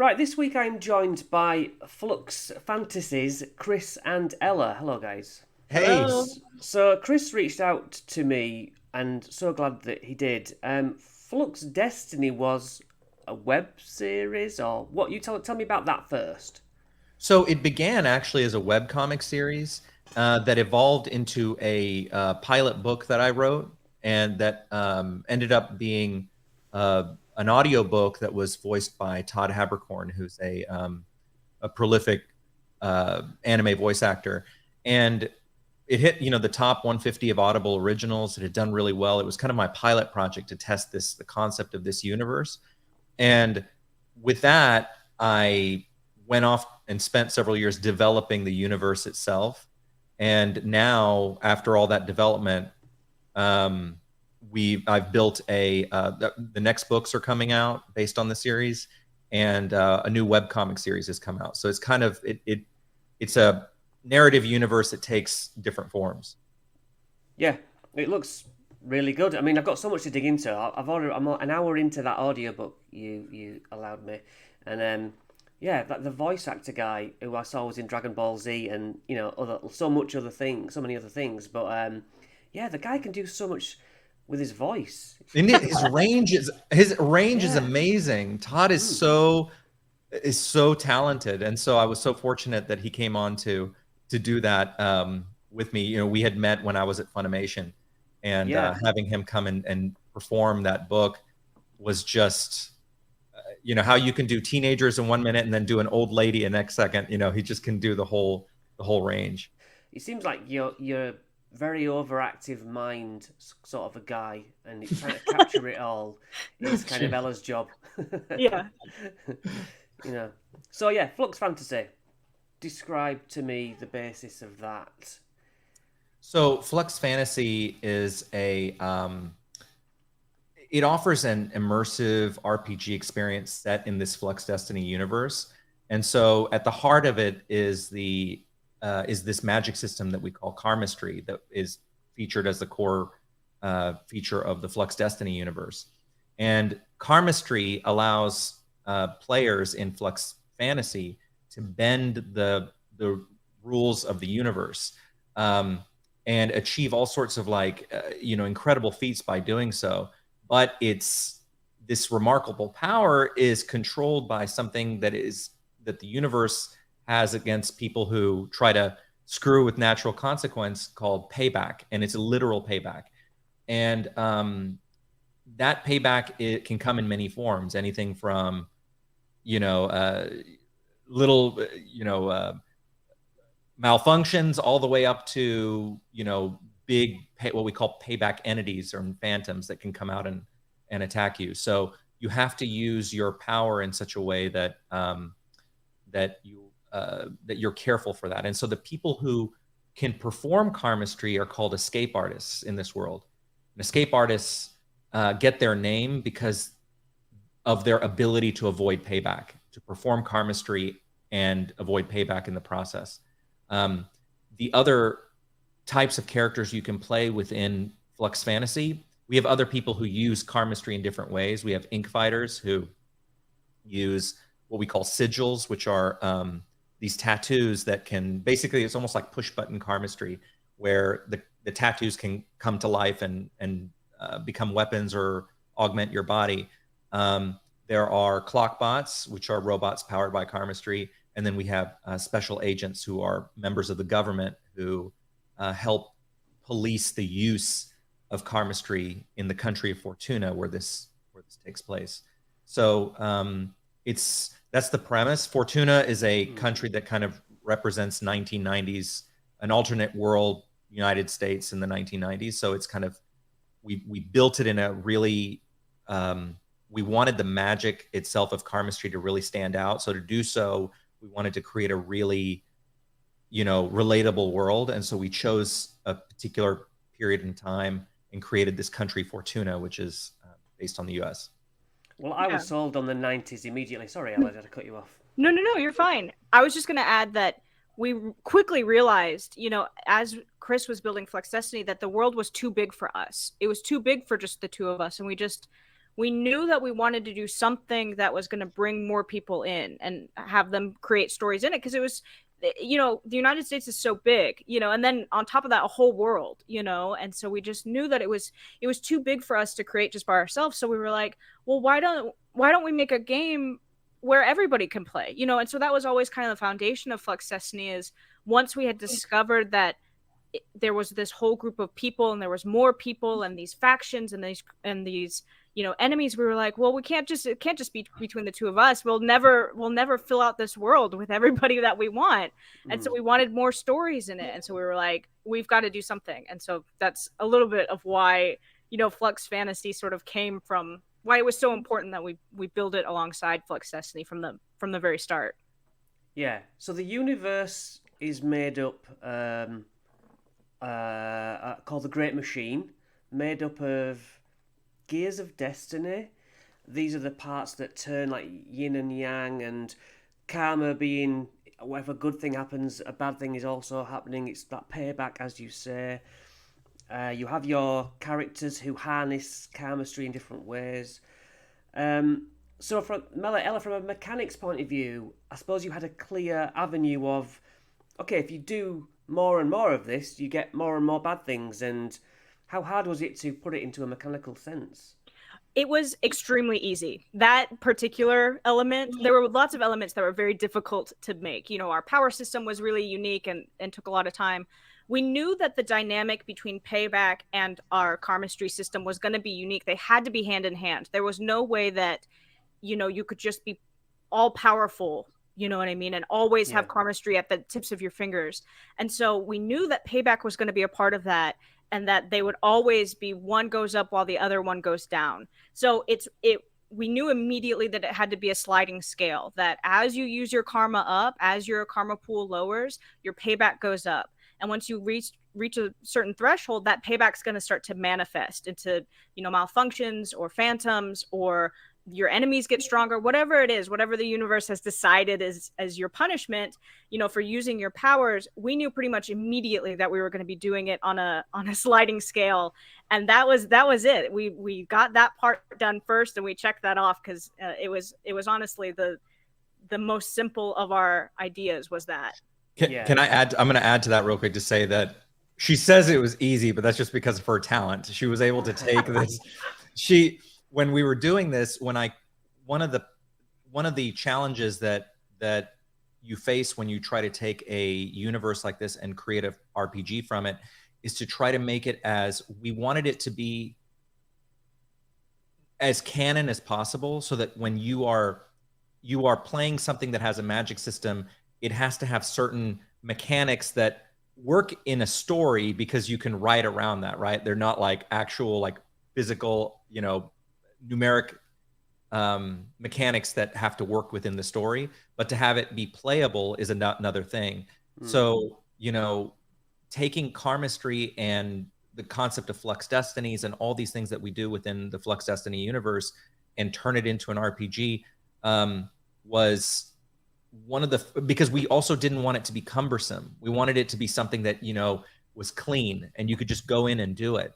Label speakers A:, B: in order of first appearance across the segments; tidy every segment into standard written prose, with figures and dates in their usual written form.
A: Right, this week I'm joined by Flux Fantasies, Chris and Ella. Hello, guys.
B: Hey,
C: Hello.
A: So, Chris reached out to me, and so glad that he did. Flux Destiny was a web series, or what? You tell me about that first.
B: so it began actually as a webcomic series that evolved into a pilot book that I wrote, and that ended up being an audio book that was voiced by Todd Haberkorn, who's a prolific anime voice actor. And it hit, the top 150 of Audible originals. It had done really well. It was kind of my pilot project to test the concept of this universe. And with that, I went off and spent several years developing the universe itself. And now, after all that development, um, I've built the next books are coming out based on the series, and a new webcomic series has come out. So it's kind of it's a narrative universe that takes different forms.
A: Yeah, it looks really good. I mean, I've got so much to dig into. I'm an hour into that audiobook you allowed me, and yeah, that the voice actor guy who I saw was in Dragon Ball Z and other so many other things. But yeah, the guy can do so much with his voice.
B: And his range is
A: Yeah.
B: amazing. Todd
A: Mm.
B: is so talented, and so I was so fortunate that he came on to do that with me. We had met when I was at Funimation, and
A: Yeah.
B: having him come and perform that book was just how you can do teenagers in 1 minute and then do an old lady in the next second. He just can do the whole range.
A: It seems like you're very overactive mind sort of a guy, and trying to capture it all is kind of Ella's job.
C: Yeah.
A: you know. So yeah, Flux Fantasy. Describe to me the basis of that.
B: So Flux Fantasy is it offers an immersive RPG experience set in this Flux Destiny universe. And so at the heart of it is this magic system that we call Karmastry that is featured as the core feature of the Flux Destiny universe. And Karmastry allows players in Flux Fantasy to bend the rules of the universe, and achieve all sorts of incredible feats by doing so. But it's this remarkable power is controlled by something that the universe has against people who try to screw with natural consequence, called payback, and it's a literal payback. And that payback, it can come in many forms, anything from you know little malfunctions all the way up to big what we call payback entities or phantoms that can come out and attack you. So you have to use your power in such a way that you're careful for that. And so the people who can perform karmistry are called escape artists in this world. And escape artists get their name because of their ability to avoid payback, to perform karmistry and avoid payback in the process. Um, the other types of characters you can play within Flux Fantasy, we have other people who use karmistry in different ways. We have ink fighters who use what we call sigils, which are these tattoos that can basically, it's almost like push button karmistry, where the tattoos can come to life and become weapons or augment your body. There are clock bots, which are robots powered by karmistry. And then we have special agents who are members of the government who help police the use of karmistry in the country of Fortuna, where this takes place. So that's the premise. Fortuna is a country that kind of represents 1990s, an alternate world United States in the 1990s. So it's kind of we built it in a really we wanted the magic itself of karmistry to really stand out. So to do so, we wanted to create a really relatable world, and so we chose a particular period in time and created this country Fortuna, which is based on the U.S.
A: Well, I
C: Yeah.
A: was sold on the '90s immediately. Sorry, Ella, did I cut you off?
C: No, you're fine. I was just going to add that we quickly realized, as Chris was building Flux Destiny, that the world was too big for us. It was too big for just the two of us. And we knew that we wanted to do something that was going to bring more people in and have them create stories in it, because it was, you know, the United States is so big, you know, and then on top of that, a whole world, you know, and so we just knew that it was too big for us to create just by ourselves. So we were like, well, why don't we make a game where everybody can play, you know? And so that was always kind of the foundation of Flux Destiny. Is once we had discovered that there was this whole group of people and there was more people and these factions and these you know enemies, we were like, well, it can't just be between the two of us. We'll never fill out this world with everybody that we want. And so we wanted more stories in it, and so we were like, we've got to do something. And so that's a little bit of why, you know, Flux Fantasy sort of came from, why it was so important that we build it alongside Flux Destiny from the very start.
A: Yeah. So the universe is made up, called the Great Machine, made up of gears of destiny. These are the parts that turn like yin and yang, and karma being whatever good thing happens, a bad thing is also happening. It's that payback, as you say. You have your characters who harness Karmastry in different ways. So, from Ella, from a mechanics point of view, I suppose you had a clear avenue of, okay, if you do more and more of this, you get more and more bad things. And how hard was it to put it into a mechanical sense?
C: It was extremely easy. That particular element, there were lots of elements that were very difficult to make. You know, our power system was really unique and took a lot of time. We knew that the dynamic between Payback and our Karmastry system was going to be unique. They had to be hand in hand. There was no way that, you know, you could just be all powerful, you know what I mean, and always
A: Yeah.
C: have Karmastry at the tips of your fingers. And so we knew that Payback was going to be a part of that, and that they would always be, one goes up while the other one goes down. So we knew immediately that it had to be a sliding scale, that as you use your karma up, as your karma pool lowers, your payback goes up. And once you reach a certain threshold, that payback's going to start to manifest into, you know, malfunctions or phantoms, or your enemies get stronger, whatever it is, whatever the universe has decided as your punishment, you know, for using your powers. We knew pretty much immediately that we were going to be doing it on a sliding scale. And that was it. We got that part done first, and we checked that off, because it was honestly the most simple of our ideas was that.
B: Can I add? I'm going to add to that real quick to say that she says it was easy, but that's just because of her talent. She was able to take this. When we were doing this, one of the challenges that you face when you try to take a universe like this and create a RPG from it is to try to make it, as we wanted it to be, as canon as possible, so that when you are playing something that has a magic system, it has to have certain mechanics that work in a story, because you can write around that, right? They're not like actual, like physical, you know, numeric mechanics that have to work within the story, but to have it be playable is another thing. So, you know, taking Karmastry and the concept of Flux Destinies and all these things that we do within the Flux Destiny universe and turn it into an RPG was one of the, because we also didn't want it to be cumbersome. We wanted it to be something that, you know, was clean and you could just go in and do it.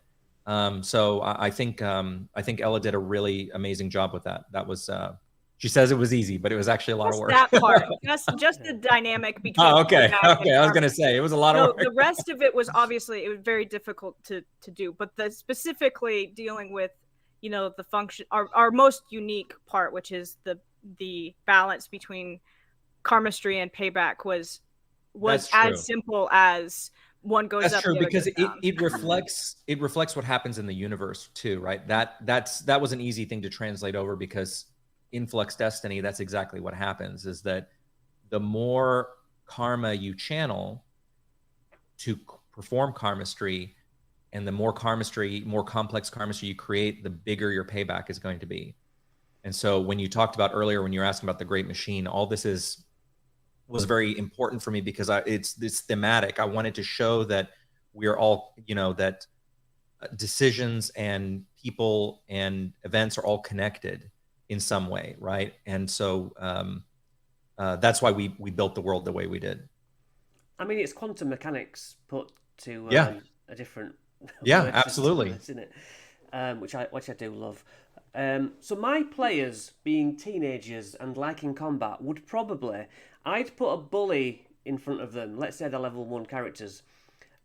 B: So I think Ella did a really amazing job with that. That was, she says it was easy, but it was actually a lot of work.
C: That part, just the dynamic between.
B: Oh, okay. Okay. I was going to say it was a lot of work.
C: The rest of it was obviously, it was very difficult to do, but specifically dealing with, you know, the function, our most unique part, which is the balance between Karmastry and Payback was as simple as one goes
B: That's
C: up.
B: True, because it reflects what happens in the universe too, right? That was an easy thing to translate over, because in Flux Destiny, that's exactly what happens, is that the more karma you channel to perform Karmastry, and the more complex Karmastry you create, the bigger your payback is going to be. And so when you talked about earlier, when you were asking about the Great Machine, all this was very important for me, because it's this thematic. I wanted to show that we are all, you know, that decisions and people and events are all connected in some way, right? And so that's why we built the world the way we did.
A: I mean, it's quantum mechanics put to
B: a
A: different
B: absolutely,
A: isn't it? Which I do love. So my players, being teenagers and liking combat, would probably I'd put a bully in front of them. Let's say they're level 1 characters,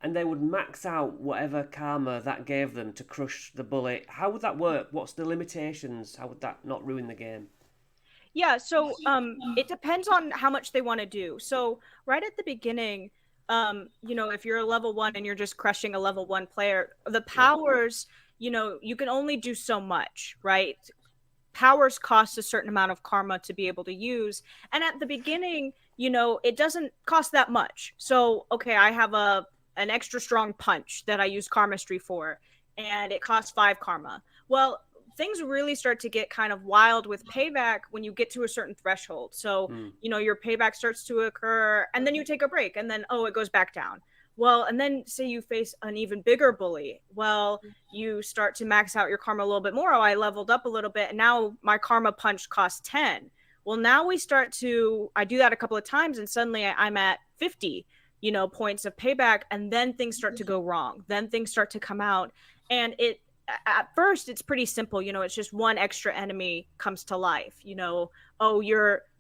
A: and they would max out whatever karma that gave them to crush the bully. How would that work? What's the limitations? How would that not ruin the game?
C: Yeah, so it depends on how much they want to do. So right at the beginning, if you're a level 1 and you're just crushing a level 1 player, the powers, you can only do so much, right? Powers cost a certain amount of karma to be able to use. And at the beginning, it doesn't cost that much. So, okay, I have an extra strong punch that I use Karmastry for, and it costs 5 karma. Well, things really start to get kind of wild with payback when you get to a certain threshold. So, your payback starts to occur, and then you take a break, and then, it goes back down. Well, and then say you face an even bigger bully. Well, you start to max out your karma a little bit more. Oh, I leveled up a little bit, and now my karma punch costs 10. Well, now I do that a couple of times, and suddenly I'm at 50, points of payback, and then things start to go wrong. Then things start to come out, and at first it's pretty simple. It's just one extra enemy comes to life. You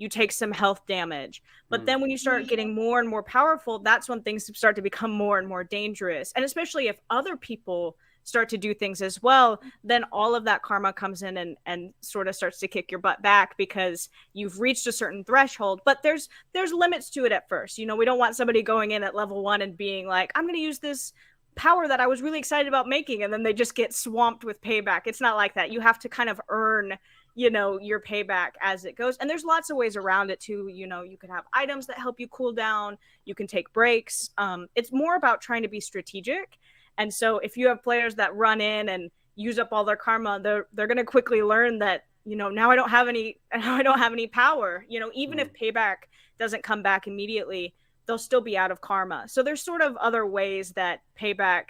C: take some health damage. But then when you start getting more and more powerful, that's when things start to become more and more dangerous. And especially if other people start to do things as well, then all of that karma comes in and sort of starts to kick your butt back because you've reached a certain threshold. But there's limits to it at first. We don't want somebody going in at level 1 and being like, I'm going to use this power that I was really excited about making, and then they just get swamped with payback. It's not like that. You have to kind of earn your payback as it goes, and there's lots of ways around it too. You can have items that help you cool down, you can take breaks. It's more about trying to be strategic. And so if you have players that run in and use up all their karma, they're going to quickly learn that now I don't have any power. Even if payback doesn't come back immediately, they'll still be out of karma. So there's sort of other ways that payback,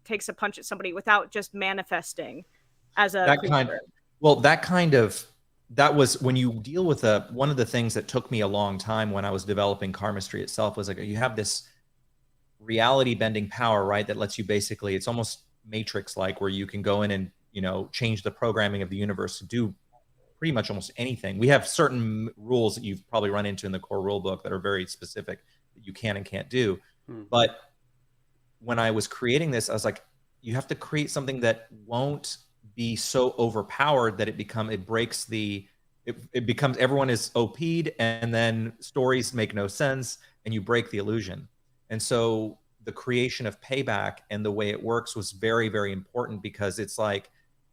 C: takes a punch at somebody without just manifesting as a creature.
B: That was when you deal with one of the things that took me a long time when I was developing Karmastry itself was like, you have this reality bending power, right? That lets you basically, it's almost Matrix like, where you can go in and, change the programming of the universe to do pretty much almost anything. We have certain rules that you've probably run into in the core rule book that are very specific that you can and can't do. But when I was creating this, I was like, you have to create something that won't be so overpowered that it becomes everyone is OP'd, and then stories make no sense and you break the illusion. And so the creation of payback and the way it works was very, very important, because it's like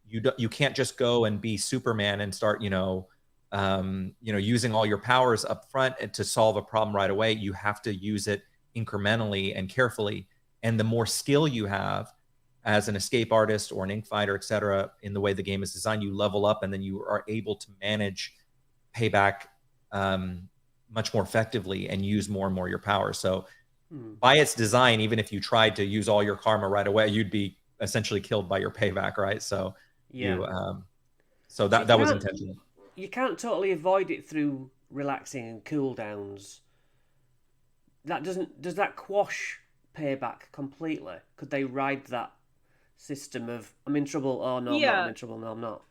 B: you can't just go and be Superman and start using all your powers up front to solve a problem right away. You have to use it incrementally and carefully. And the more skill you have as an escape artist or an ink fighter, et cetera, in the way the game is designed, you level up, and then you are able to manage payback much more effectively and use more and more your power. So by its design, even if you tried to use all your karma right away, you'd be essentially killed by your payback, right? So that was intentional.
A: You can't totally avoid it through relaxing and cooldowns. Does that quash payback completely? Could they ride that system of I'm in trouble, oh no, I'm not, I'm in trouble, no, I'm not?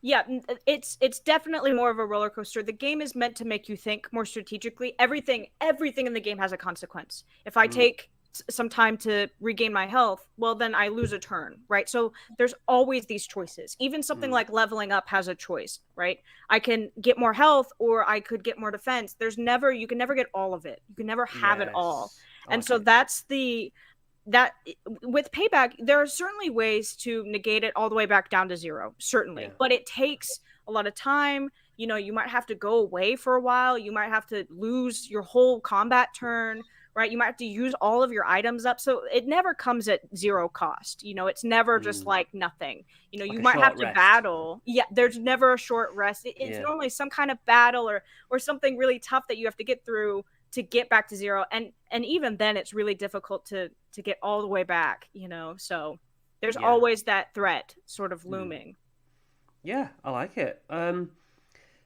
C: Yeah, it's definitely more of a roller coaster. The game is meant to make you think more strategically. Everything in the game has a consequence. If I take some time to regain my health, well, then I lose a turn, right? So there's always these choices. Even something like leveling up has a choice, right? I can get more health, or I could get more defense. You can never get all of it. You can never have it all. And so that with payback, there are certainly ways to negate it all the way back down to 0, certainly, but it takes a lot of time. You might have to go away for a while. You might have to lose your whole combat turn, right? You might have to use all of your items up. So it never comes at 0 cost. It's never just like nothing.
A: Like
C: you might have to battle. Yeah, there's never a short rest. It's normally some kind of battle or something really tough that you have to get through to get back to 0, and even then it's really difficult to get all the way back, so there's always that threat sort of looming.
A: I like it.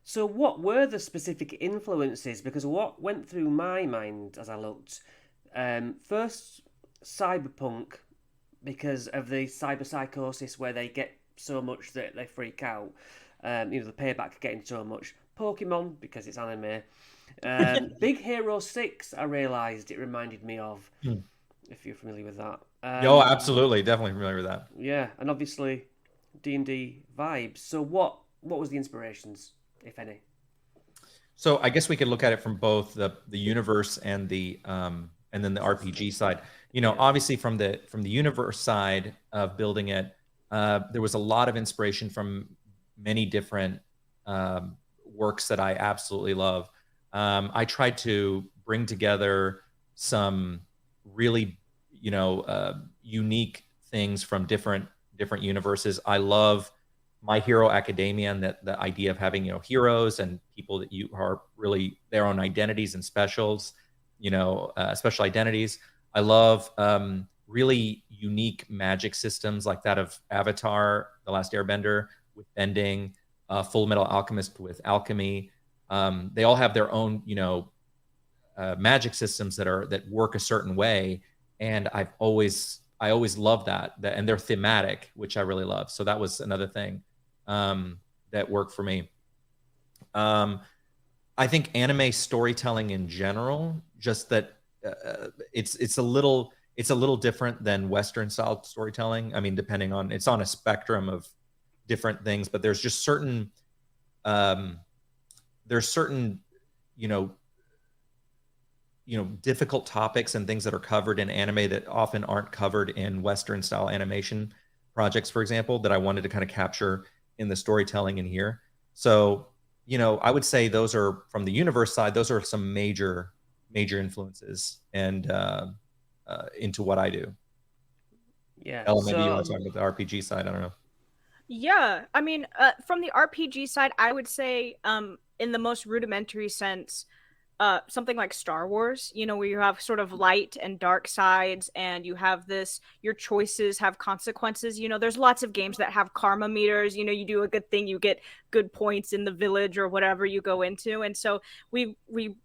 A: So what were the specific influences? Because what went through my mind as I looked, first cyberpunk, because of the cyber psychosis where they get so much that they freak out. The payback getting so much. Pokemon, because it's anime. Big Hero 6, I realised it reminded me of,
B: Hmm.
A: if you're familiar with that.
B: Oh, absolutely, definitely familiar with that.
A: Yeah, and obviously D&D vibes. So what was the inspirations, if any?
B: So I guess we could look at it from both the universe and then the RPG side. Obviously from the universe side of building it, there was a lot of inspiration from many different works that I absolutely love. I tried to bring together some really, unique things from different universes. I love My Hero Academia, and that the idea of having heroes and people that you are really their own identities and special identities. I love really unique magic systems like that of Avatar: The Last Airbender with bending, Full Metal Alchemist with alchemy. They all have their own magic systems that work a certain way, and I always love that, and they're thematic, which I really love. So that was another thing that worked for me. Um, I think anime storytelling in general, just that it's a little different than Western style storytelling. I mean, it's on a spectrum of different things, but um, there's certain you know difficult topics and things that are covered in anime that often aren't covered in Western style animation projects, for example, that I wanted to kind of capture in the storytelling in here. So, I would say those are from the universe side. Those are some major influences and into what I do.
A: Yeah.
B: Ella, maybe you
A: So
B: want to talk about the RPG side. I don't know.
C: Yeah, I mean, from the RPG side, I would say, in the most rudimentary sense, something like Star Wars, where you have sort of light and dark sides, and you have your choices have consequences. There's lots of games that have karma meters. You do a good thing, you get good points in the village or whatever you go into, and so we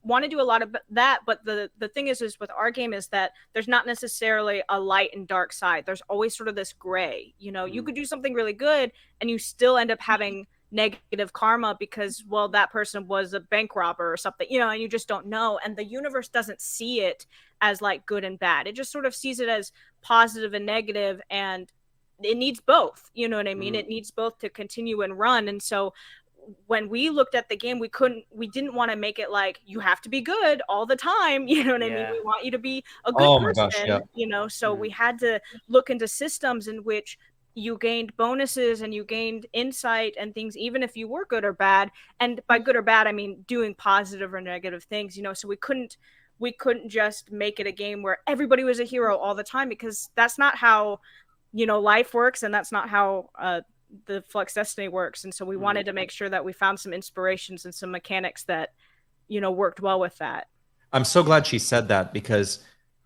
C: want to do a lot of that. But the thing is with our game is that there's not necessarily a light and dark side. There's always sort of this gray. You could do something really good, and you still end up having negative karma because, well, that person was a bank robber or something, and you just don't know, and the universe doesn't see it as like good and bad. It just sort of sees it as positive and negative, and it needs both, you know what I mean? It needs both to continue and run. And so when we looked at the game, we didn't want to make it like you have to be good all the time, you know what I mean?
A: yeah.
C: We want you to be a good
B: Oh my gosh, yeah.
C: person, so we had to look into systems in which you gained bonuses and you gained insight and things, even if you were good or bad. And by good or bad, I mean doing positive or negative things, so we couldn't just make it a game where everybody was a hero all the time, because that's not how life works, and that's not how the Flux Destiny works. And so we wanted to make sure that we found some inspirations and some mechanics that worked well with that.
B: I'm so glad she said that, because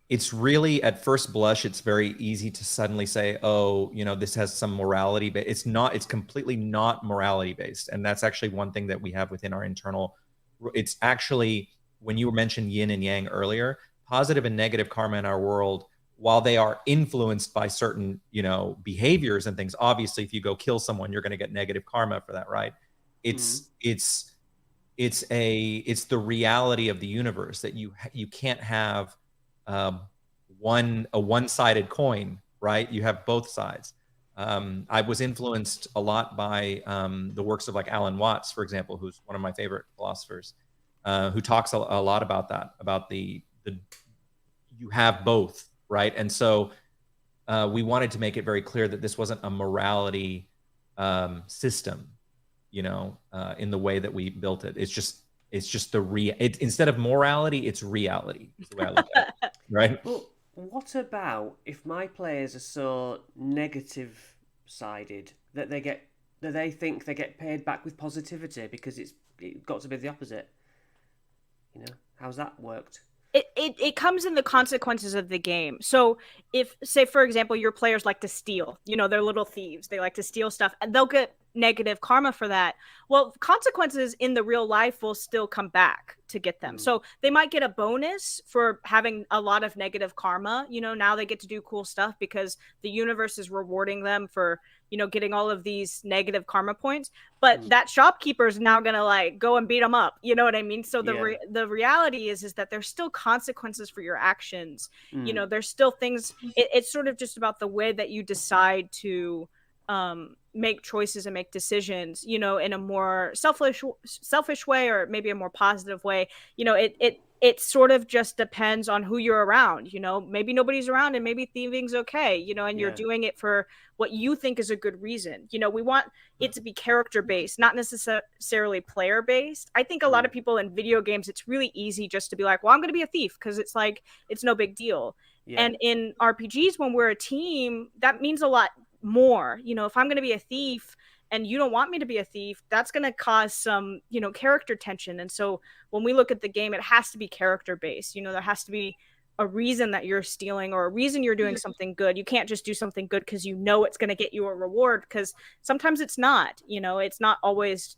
B: it's really, at first blush, it's very easy to suddenly say, oh, this has some morality, but it's not. It's completely not morality based. And that's actually one thing that we have within our internal. It's actually, when you mentioned yin and yang earlier, positive and negative karma in our world, while they are influenced by certain, behaviors and things, obviously, if you go kill someone, you're going to get negative karma for that, right? It's the reality of the universe that you can't have a one-sided coin, right? You have both sides. I was influenced a lot by the works of like Alan Watts, for example, who's one of my favorite philosophers, who talks a lot about that, about the you have both, right? And so we wanted to make it very clear that this wasn't a morality system, in the way that we built it. It's just instead of morality, it's reality. Is the way I look at it, right?
A: But what about if my players are so negative sided that they think they get paid back with positivity because it got to be the opposite? How's that worked?
C: It comes in the consequences of the game. So if, say, for example, your players like to steal, they're little thieves, they like to steal stuff, and they'll get negative karma for that. Well, consequences in the real life will still come back to get them. So they might get a bonus for having a lot of negative karma. You know, now they get to do cool stuff because the universe is rewarding them for, you know, getting all of these negative karma points. But that shopkeeper is now gonna like go and beat them up. You know what I mean? So the reality is that there's still consequences for your actions. You know, there's still things. It's sort of just about the way that you decide to make choices and make decisions, you know, in a more selfish way, or maybe a more positive way. You know, it sort of just depends on who you're around. You know, maybe nobody's around and maybe thieving's okay, you know, and you're doing it for what you think is a good reason. You know, we want it to be character based, not necessarily player based. I think a lot of people in video games, it's really easy just to be like, well, I'm going to be a thief because it's like, it's no big deal. And in RPGs, when we're a team, that means a lot more. You know, if I'm going to be a thief and you don't want me to be a thief, that's going to cause some, you know, character tension. And so when we look at the game, it has to be character based. You know, there has to be a reason that you're stealing or a reason you're doing something good. You can't just do something good because you know it's going to get you a reward, because sometimes it's not. You know, it's not always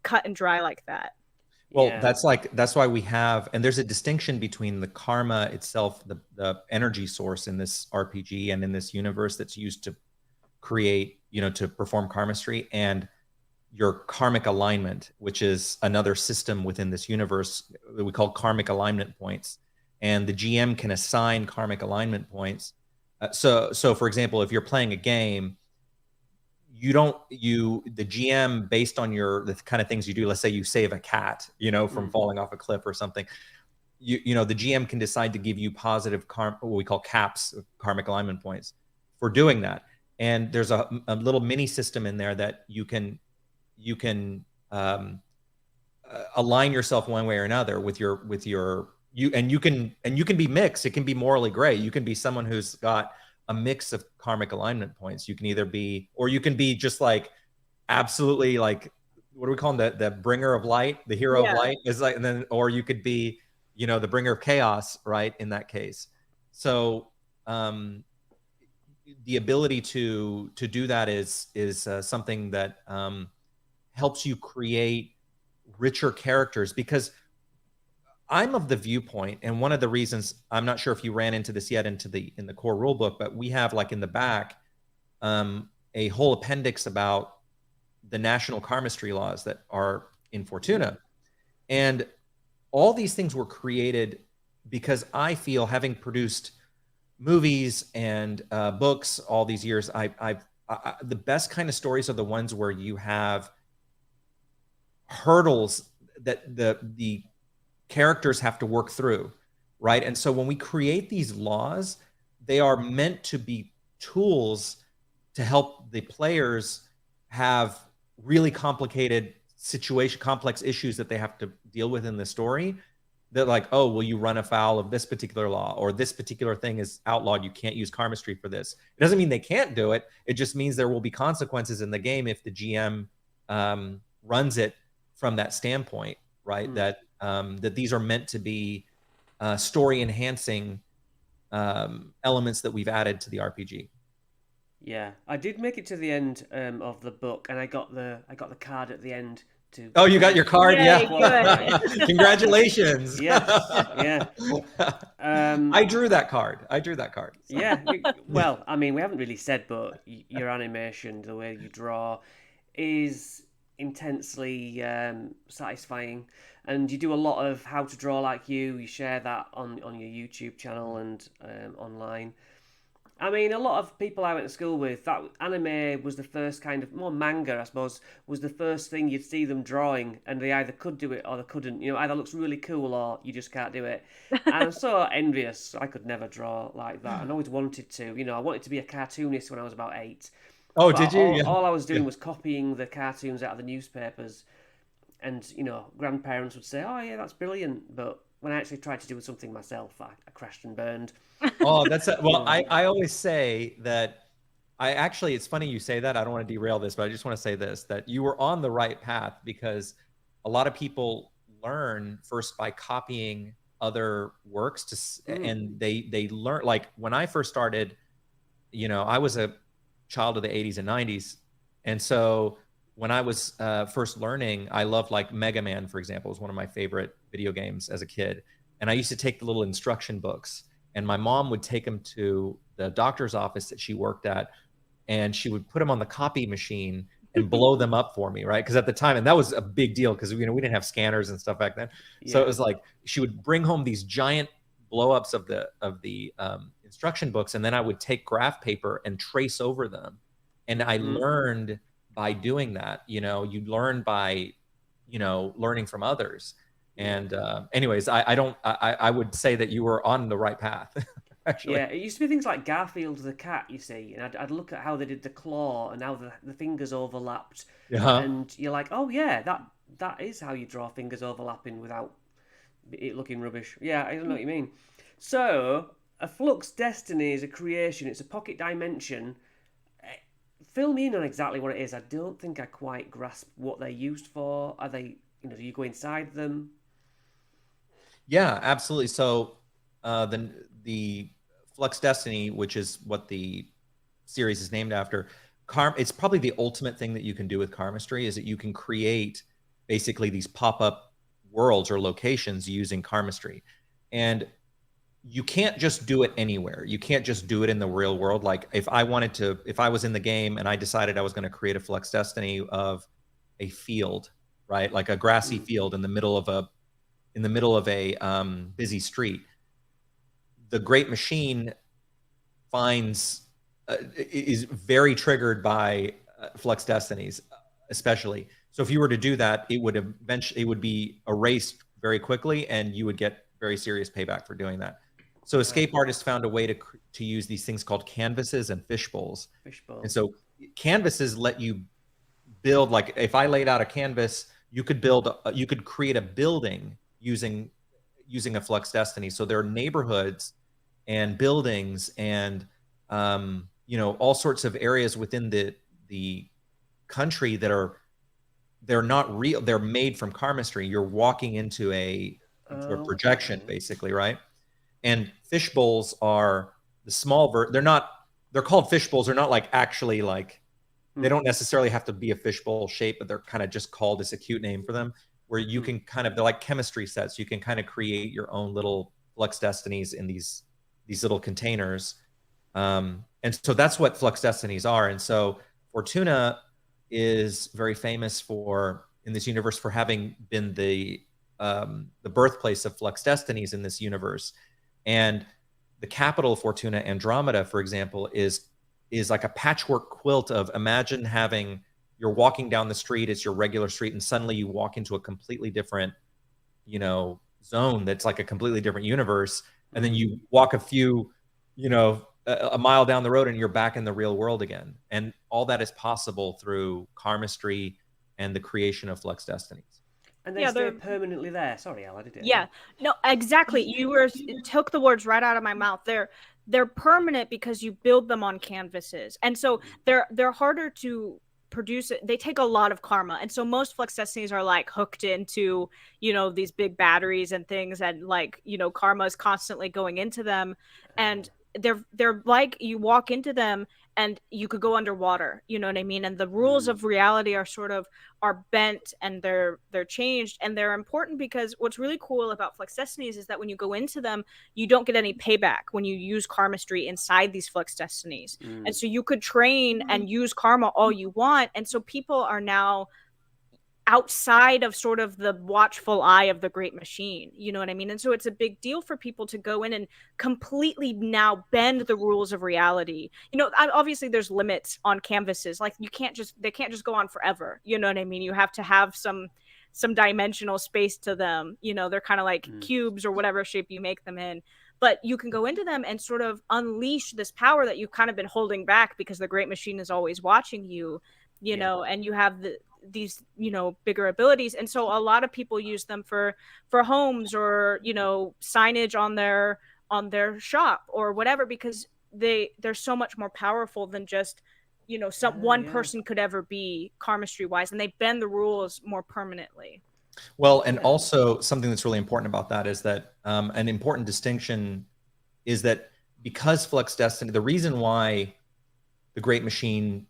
C: cut and dry like that.
B: Well, that's why we have, and there's a distinction between the karma itself, the energy source in this RPG and in this universe that's used to create, you know, to perform Karmastry, and your karmic alignment, which is another system within this universe that we call karmic alignment points. And the GM can assign karmic alignment points. So for example, if you're playing a game, the GM, based on the kind of things you do, let's say you save a cat, you know, from falling off a cliff or something, you know, the GM can decide to give you positive what we call caps, karmic alignment points, for doing that. And there's a little mini system in there that you can align yourself one way or another with your and you can be mixed. It can be morally gray. You can be someone who's got a mix of karmic alignment points. You can either be, or you can be just like absolutely like, what do we call them? The bringer of light, the hero of light is like, and then, or you could be, you know, the bringer of chaos, right? In that case. So, the ability to do that is something that helps you create richer characters, because I'm of the viewpoint, and one of the reasons, I'm not sure if you ran into this yet in the core rule book, but we have like in the back a whole appendix about the national Karmastry laws that are in Fortuna. And all these things were created because I feel, having produced movies and books all these years, the best kind of stories are the ones where you have hurdles that the characters have to work through, right? And so when we create these laws, they are meant to be tools to help the players have really complicated complex issues that they have to deal with in the story. That like, oh, will you run afoul of this particular law, or this particular thing is outlawed, you can't use Karmastry for this. It doesn't mean they can't do it. It just means there will be consequences in the game if the GM runs it from that standpoint, right? That these are meant to be story enhancing elements that we've added to the RPG.
A: Yeah, I did make it to the end of the book, and I got the card at the end.
B: Oh, you got your card?
C: Yay,
B: yeah. Congratulations.
A: Yeah.
B: I drew that card. So.
A: Yeah. Well, I mean, we haven't really said, but your animation, the way you draw, is intensely satisfying. And you do a lot of how to draw like you share that on your YouTube channel and online. I mean, a lot of people I went to school with, that anime was the first kind of, more manga, I suppose, was the first thing you'd see them drawing, and they either could do it or they couldn't. You know, either looks really cool or you just can't do it. And I'm so envious. I could never draw like that, and always wanted to. You know, I wanted to be a cartoonist when I was about 8.
B: Oh,
A: but
B: did you?
A: All I was doing was copying the cartoons out of the newspapers. And, you know, grandparents would say, oh, yeah, that's brilliant. But when I actually tried to do something myself, I crashed and burned.
B: Oh, well, I always say that it's funny you say that. I don't want to derail this, but I just want to say this, that you were on the right path, because a lot of people learn first by copying other works and they learn, like when I first started, you know, I was a child of the 80s and 90s. And so when I was first learning, I loved like Mega Man, for example, was one of my favorite video games as a kid. And I used to take the little instruction books, and my mom would take them to the doctor's office that she worked at, and she would put them on the copy machine and blow them up for me, right? Because at the time, and that was a big deal because we didn't have scanners and stuff back then. So it was like she would bring home these giant blow ups of the instruction books, and then I would take graph paper and trace over them. And I learned by doing that. You learn by learning from others. And anyways, I would say that you were on the right path. Actually.
A: Yeah, it used to be things like Garfield the cat, you see, and I'd look at how they did the claw and how the fingers overlapped, and you're like, oh yeah, that is how you draw fingers overlapping without it looking rubbish. Yeah, I don't know what you mean. So, a Flux Destiny is a creation. It's a pocket dimension. Fill me in on exactly what it is. I don't think I quite grasp what they're used for. Are they, do you go inside them?
B: Yeah, absolutely. So, the Flux Destiny, which is what the series is named after, it's probably the ultimate thing that you can do with Karmastry is that you can create basically these pop-up worlds or locations using Karmastry. And you can't just do it anywhere. You can't just do it in the real world. Like if I was in the game and I decided I was going to create a Flux Destiny of a field, right? Like a grassy field in the middle of a busy street. The Great Machine is very triggered by Flux Destinies, especially. So if you were to do that, it would be erased very quickly, and you would get very serious payback for doing that. So escape artists found a way to use these things called canvases and fishbowls. And so canvases let you build, like if I laid out a canvas, you could create a building using a Flux Destiny. So there are neighborhoods and buildings and all sorts of areas within the country they're not real. They're made from Karmastry. You're walking into a projection, basically, right? And fish bowls are the small they're called fish bowls. They're not like actually like they don't necessarily have to be a fishbowl shape, but they're kind of just called as a cute name for them, where you can they're like chemistry sets. You can kind of create your own little Flux Destinies in these little containers. And so that's what Flux Destinies are. And so Fortuna is very famous in this universe for having been the birthplace of Flux Destinies in this universe. And the capital of Fortuna, Andromeda, for example, is like a patchwork quilt of, imagine you're walking down the street, it's your regular street, and suddenly you walk into a completely different, zone that's like a completely different universe. And then you walk a mile down the road and you're back in the real world again. And all that is possible through Karmastry and the creation of Flux Destinies.
A: And they stay permanently there. Sorry, Al, I did it.
C: Yeah, no, exactly. You took the words right out of my mouth. They're permanent because you build them on canvases, and so they're harder to produce. They take a lot of karma, and so most Flux Destinies are like hooked into these big batteries and things, and like karma is constantly going into them, and they're like, you walk into them and you could go underwater, you know what I mean? And the rules of reality are bent, and they're changed, and they're important because what's really cool about Flux Destinies is that when you go into them, you don't get any payback when you use Karmastry inside these Flux Destinies. And so you could train and use karma all you want. And so people are now outside of sort of the watchful eye of the Great Machine, you know what I mean? And so it's a big deal for people to go in and completely now bend the rules of reality. Obviously there's limits on canvases. Like they can't just go on forever. You know what I mean? You have to have some dimensional space to them. They're kind of like cubes or whatever shape you make them in. But you can go into them and sort of unleash this power that you've kind of been holding back because the Great Machine is always watching you, and you have these bigger abilities. And so a lot of people use them for homes or signage on their shop or whatever, because they're so much more powerful than just one person could ever be Karmastry wise, and they bend the rules more permanently.
B: Well, and also something that's really important about that is that an important distinction is that because Flux Destiny, the reason why the Great Machine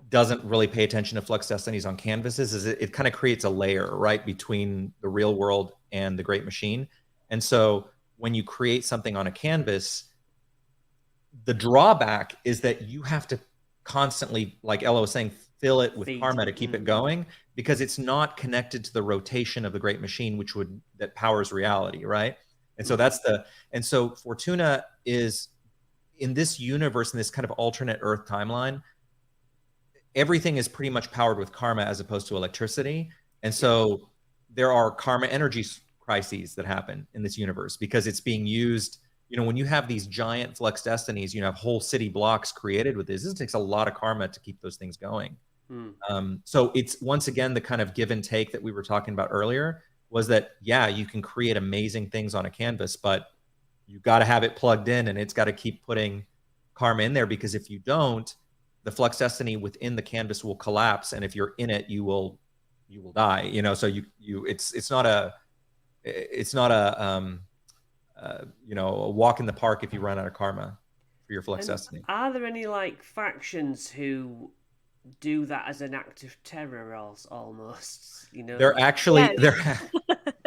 B: doesn't really pay attention to Flux Destinies on canvases is it kind of creates a layer right between the real world and the great machine. And so when you create something on a canvas, the drawback is that you have to constantly, like Ella was saying, fill it with karma to keep it going, because it's not connected to the rotation of the great machine, that powers reality, right? And so so Fortuna is in this universe, in this kind of alternate Earth timeline, everything is pretty much powered with karma as opposed to electricity. And so there are karma energy crises that happen in this universe because it's being used. When you have these giant Flux Destinies, have whole city blocks created with this takes a lot of karma to keep those things going. So it's, once again, the kind of give and take that we were talking about earlier was that, you can create amazing things on a canvas, but you got to have it plugged in and it's got to keep putting karma in there, because if you don't, the Flux Destiny within the canvas will collapse, and if you're in it, you will die. So it's not a a walk in the park if you run out of karma for your Flux Destiny.
A: Are there any factions who do that as an act of terror, almost?
B: There actually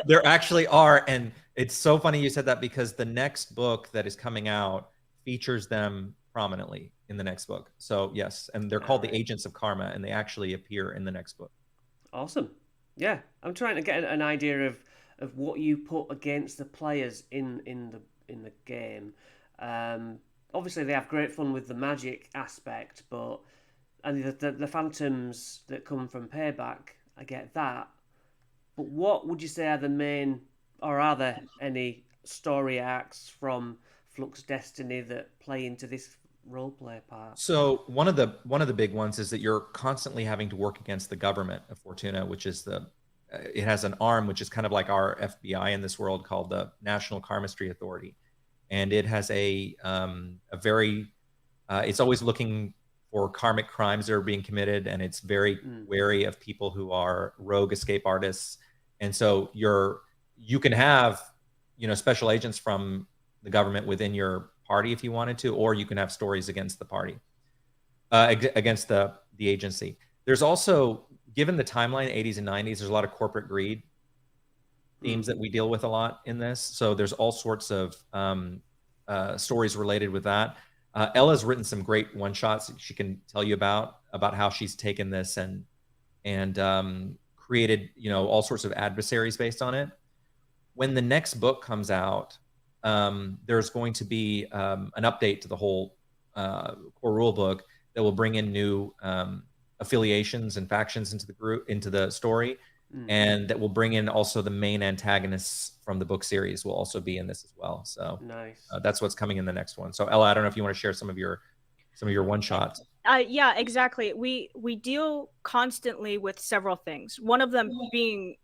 B: there actually are, and it's so funny you said that, because the next book that is coming out features them prominently in the next book. So yes, and they're called the Agents of Karma, and they actually appear in the next book.
A: Awesome. Yeah, I'm trying to get an idea of what you put against the players in the game. Obviously, they have great fun with the magic aspect, and the phantoms that come from Payback, I get that. But what would you say are the main, or are there any story arcs from Flux Destiny that play into this roleplay part?
B: So one of the big ones is that you're constantly having to work against the government of Fortuna, which is it has an arm which is kind of like our FBI in this world, called the National Karmastry Authority, and it has a very it's always looking for karmic crimes that are being committed, and it's very wary of people who are rogue escape artists. And so you can have special agents from the government within your party if you wanted to, or you can have stories against the party, against the agency. There's also, given the timeline, 80s and 90s, there's a lot of corporate greed themes that we deal with a lot in this. So there's all sorts of stories related with that. Ella's written some great one-shots she can tell you about how she's taken this and created all sorts of adversaries based on it. When the next book comes out, there's going to be an update to the whole core rule book that will bring in new affiliations and factions into the story, and that will bring in also the main antagonists from the book series will also be in this as well. So
A: nice.
B: That's what's coming in the next one. So Ella, I don't know if you want to share some of your one shots.
C: Yeah, exactly. We deal constantly with several things. One of them being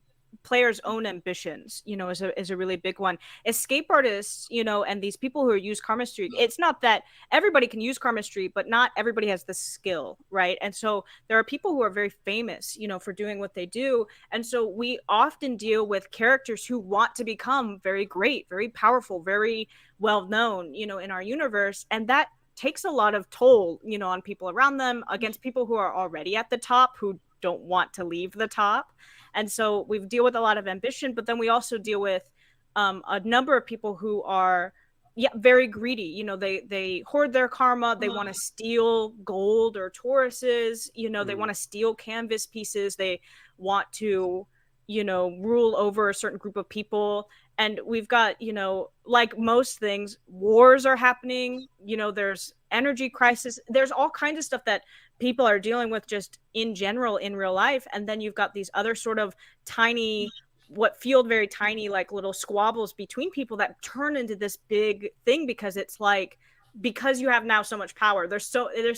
C: players' own ambitions, is a really big one. Escape artists, and these people who use Karmastry, it's not that everybody can use Karmastry, but not everybody has the skill, right? And so there are people who are very famous, for doing what they do. And so we often deal with characters who want to become very great, very powerful, very well known, in our universe. And that takes a lot of toll, on people around them, against people who are already at the top, who don't want to leave the top. And so we deal with a lot of ambition, but then we also deal with a number of people who are very greedy. They hoard their karma. They want to steal gold or Tauruses. They want to steal canvas pieces. They want to, rule over a certain group of people. And we've got, like most things, wars are happening. There's energy crisis. There's all kinds of stuff that people are dealing with just in general in real life. And then you've got these other sort of tiny, what feel very tiny, like little squabbles between people that turn into this big thing, because it's like, because you have now so much power, there's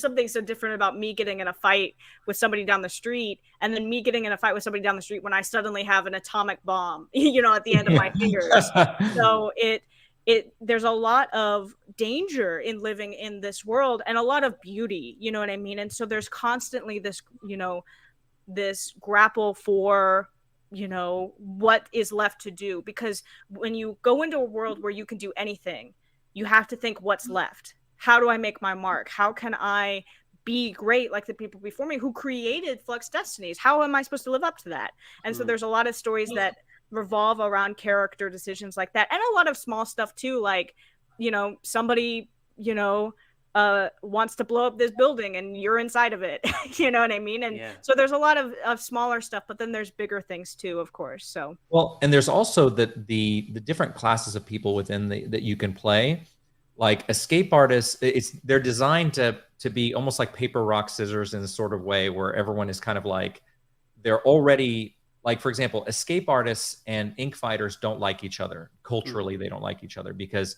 C: something so different about me getting in a fight with somebody down the street and then me getting in a fight with somebody down the street when I suddenly have an atomic bomb, at the end of my fingers. So there's a lot of danger in living in this world and a lot of beauty, you know what I mean? And so there's constantly this, this grapple for, what is left to do, because when you go into a world where you can do anything, you have to think, what's left? How do I make my mark? How can I be great like the people before me who created Flux Destinies. How am I supposed to live up to that? And so there's a lot of stories that revolve around character decisions like that, and a lot of small stuff too, like, you know, somebody, you know, wants to blow up this building and you're inside of it. You know what I mean? And so there's a lot of smaller stuff, but then there's bigger things too, of course. So
B: well, and there's also the different classes of people within that you can play. Like escape artists, they're designed to be almost like paper, rock, scissors in a sort of way where everyone is kind of like, they're already, like, for example, escape artists and ink fighters don't like each other. Culturally, they don't like each other because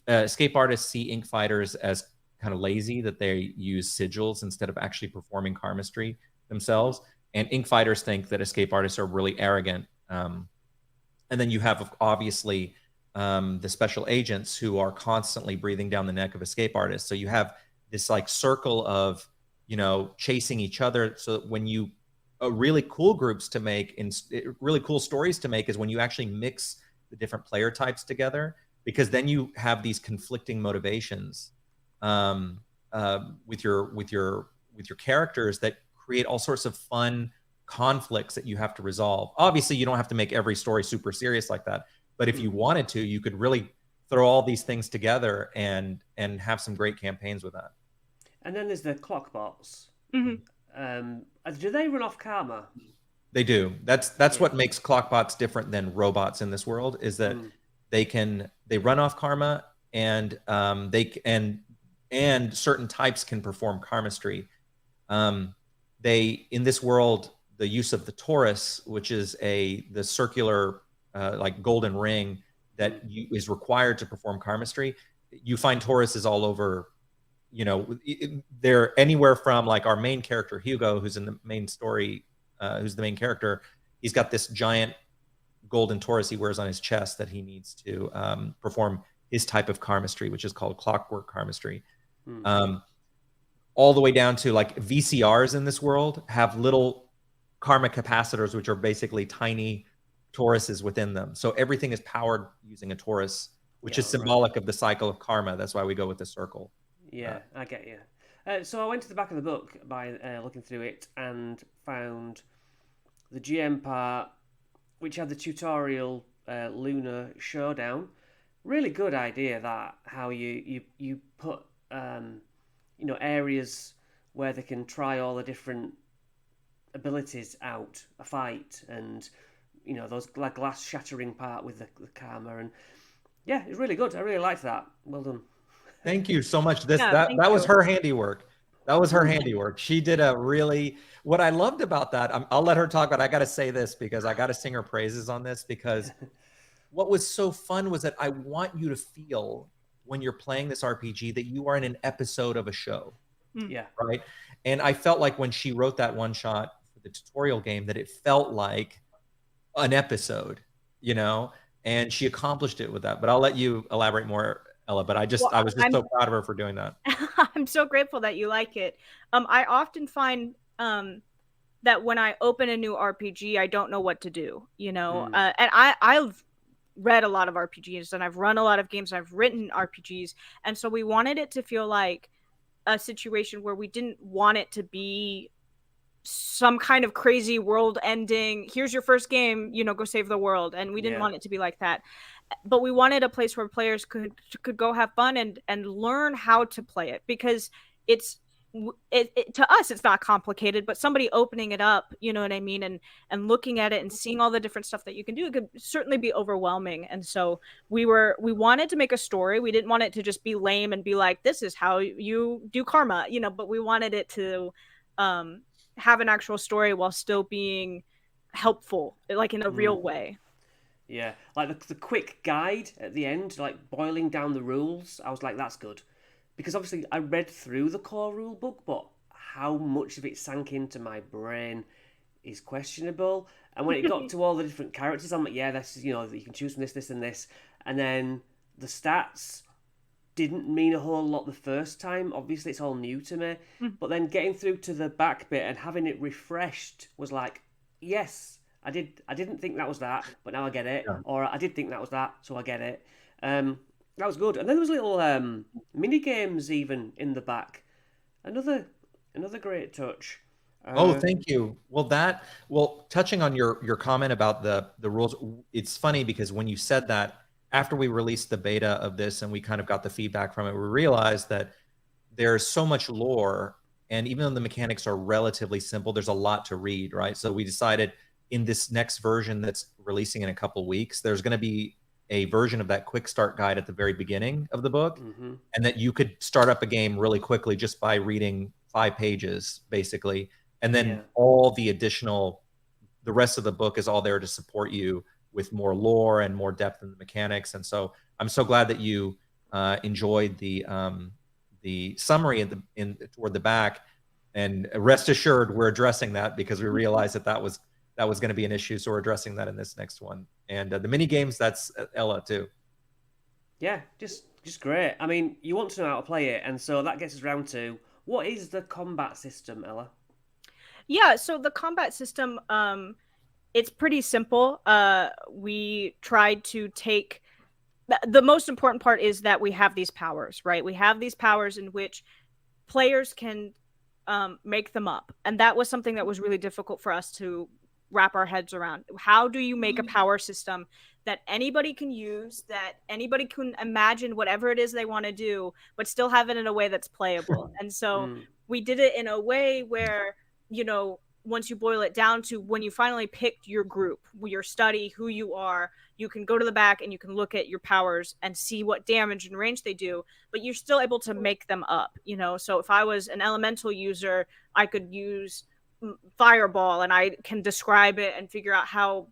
B: escape artists see ink fighters as kind of lazy, that they use sigils instead of actually performing Karmastry themselves. And ink fighters think that escape artists are really arrogant. And then you have, obviously, the special agents who are constantly breathing down the neck of escape artists. So you have this like circle of, you know, chasing each other. So when you really cool groups to make and really cool stories to make is when you actually mix the different player types together, because then you have these conflicting motivations with your characters that create all sorts of fun conflicts that you have to resolve. Obviously, you don't have to make every story super serious like that, but if you wanted to, you could really throw all these things together and have some great campaigns with that.
A: And then there's the clock bots. Do they run off karma?
B: They do. That's what makes clockbots different than robots in this world, is that they run off karma, and and certain types can perform Karmastry. In this world, the use of the torus, which is the circular like golden ring that is required to perform Karmastry. You find toruses all over. You know, they're anywhere from, like, our main character Hugo, who's in the main story, who's the main character. He's got this giant golden torus he wears on his chest that he needs to perform his type of Karmastry, which is called clockwork Karmastry. All the way down to, like, VCRs in this world have little karma capacitors, which are basically tiny toruses within them. So everything is powered using a torus, which is symbolic of the cycle of karma. That's why we go with the circle.
A: Yeah, I get you. So I went to the back of the book by looking through it and found the GM part, which had the tutorial Lunar Showdown. Really good idea, that how you put you know, areas where they can try all the different abilities out a fight, and you know, those like glass shattering part with the karma, and yeah, it's really good. I really liked that. Well done.
B: Thank you so much. That was her handiwork. That was her handiwork. She did a really, what I loved about that, I'll let her talk, but I got to say this because I got to sing her praises on this, because what was so fun was that I want you to feel when you're playing this RPG that you are in an episode of a show.
A: Yeah.
B: Right. And I felt like when she wrote that one shot for the tutorial game, that it felt like an episode, you know, and she accomplished it with that. But I'll let you elaborate more, Ella, but I was just so proud of her for doing that.
C: I'm so grateful that you like it. I often find that when I open a new RPG, I don't know what to do, you know, and I've read a lot of RPGs and I've run a lot of games, and I've written RPGs, and so we wanted it to feel like a situation where we didn't want it to be some kind of crazy world ending, here's your first game, you know, go save the world, and we didn't want it to be like that. But we wanted a place where players could go have fun and learn how to play it, because it's to us it's not complicated, but somebody opening it up, you know what I mean, and looking at it and seeing all the different stuff that you can do, it could certainly be overwhelming. And so we wanted to make a story. We didn't want it to just be lame and be like, this is how you do karma, you know, but we wanted it to have an actual story while still being helpful, like in a real way.
A: Yeah, like the quick guide at the end, like boiling down the rules. I was like, that's good, because obviously I read through the core rule book, but how much of it sank into my brain is questionable. And when it got to all the different characters, I'm like, yeah, this is, you know, you can choose from this, this, and this, and then the stats didn't mean a whole lot the first time. Obviously, it's all new to me, but then getting through to the back bit and having it refreshed was like, yes. I didn't think that was that, but now I get it. Yeah. Or I did think that was that, so I get it. That was good. And then there was little mini games even in the back. Another great touch.
B: Oh,
A: Uh,
B: thank you. Well, touching on your comment about the rules, it's funny because when you said that, after we released the beta of this and we kind of got the feedback from it, we realized that there's so much lore, and even though the mechanics are relatively simple, there's a lot to read, right? So we decided in this next version that's releasing in a couple weeks, there's going to be a version of that quick start guide at the very beginning of the book,
A: mhm.
B: and that you could start up a game really quickly just by reading 5 pages, basically. And then
A: Yeah.
B: all the additional, the rest of the book is all there to support you with more lore and more depth in the mechanics. And so I'm so glad that you enjoyed the summary in toward the back. And rest assured, we're addressing that because we realized that was going to be an issue. So we're addressing that in this next one. And the mini games, that's Ella too.
A: Yeah, just great. I mean, you want to know how to play it, and so that gets us round to what is the combat system, Ella?
C: Yeah, so the combat system, it's pretty simple. We tried to take the most important part is that we have these powers, right? We have these powers in which players can make them up, and that was something that was really difficult for us to wrap our heads around. How do you make a power system that anybody can use, that anybody can imagine whatever it is they want to do, but still have it in a way that's playable? And so
A: Mm,
C: we did it in a way where, once you boil it down to when you finally picked your group, your study, who you are, you can go to the back and you can look at your powers and see what damage and range they do, but you're still able to make them up. So if I was an elemental user, I could use fireball and I can describe it and figure out how,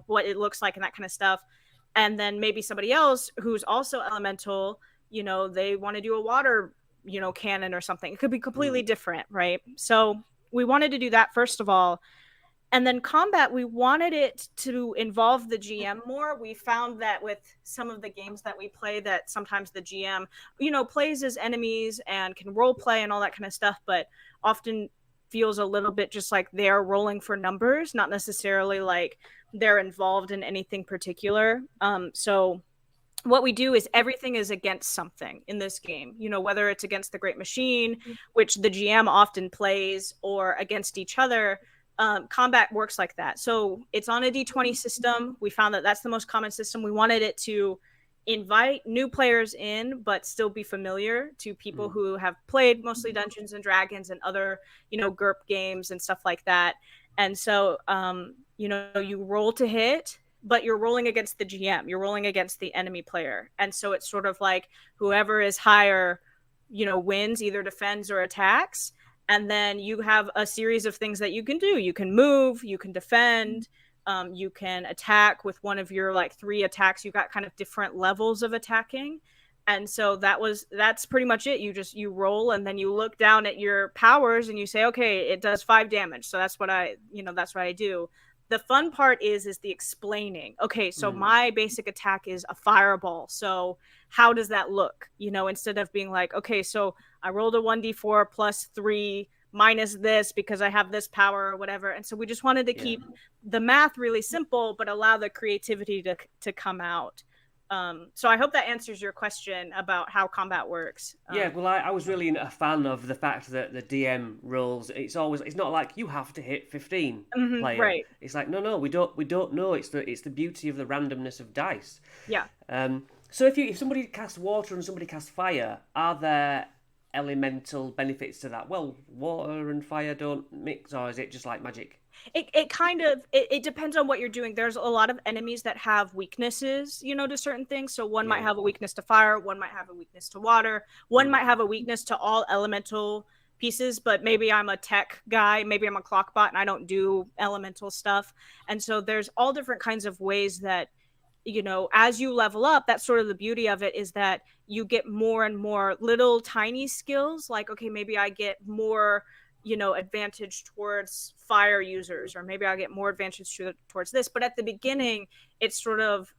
C: what it looks like and that kind of stuff. And then maybe somebody else who's also elemental, they want to do a water, cannon or something. It could be completely
A: mm,
C: different, right? So we wanted to do that first of all. And then combat, we wanted it to involve the GM more. We found that with some of the games that we play, that sometimes the GM, plays as enemies and can role play and all that kind of stuff, but often feels a little bit just like they're rolling for numbers, not necessarily like they're involved in anything particular. So what we do is everything is against something in this game, whether it's against the great machine, which the GM often plays, or against each other. Combat works like that. So it's on a D20 system. We found that that's the most common system. We wanted it to invite new players in, but still be familiar to people
A: mm.
C: who have played mostly Dungeons and Dragons and other, GURP games and stuff like that. And so, you roll to hit, but you're rolling against the GM. You're rolling against the enemy player. And so it's sort of like whoever is higher, wins, either defends or attacks. And then you have a series of things that you can do. You can move, you can defend, you can attack with one of your like 3 attacks. You got kind of different levels of attacking. And so that's pretty much it. You roll and then you look down at your powers and you say, okay, it does 5 damage. So that's what that's what I do. The fun part is the explaining. Okay, so
A: Mm.
C: my basic attack is a fireball. So how does that look? Instead of being like, okay, so I rolled a 1d4 plus 3 minus this because I have this power or whatever. And so we just wanted to
A: Yeah.
C: keep the math really simple, but allow the creativity to come out. So I hope that answers your question about how combat works.
A: Yeah, well, I was really a fan of the fact that the DM rules. It's not like you have to hit 15 player.
C: Right.
A: It's like no, we don't know. It's the beauty of the randomness of dice.
C: Yeah.
A: So if somebody casts water and somebody casts fire, are there elemental benefits to that? Well, water and fire don't mix, or is it just like magic?
C: It kind of it depends on what you're doing. There's a lot of enemies that have weaknesses, to certain things. So one might
A: Yeah.
C: have a weakness to fire, one might have a weakness to water, one
A: Mm.
C: might have a weakness to all elemental pieces, but maybe I'm a tech guy, maybe I'm a clock bot and I don't do elemental stuff. And so there's all different kinds of ways that, as you level up, that's sort of the beauty of it, is that you get more and more little tiny skills. Like, okay, maybe I get more, advantage towards fire users, or maybe I'll get more advantage towards this. But at the beginning, it's sort of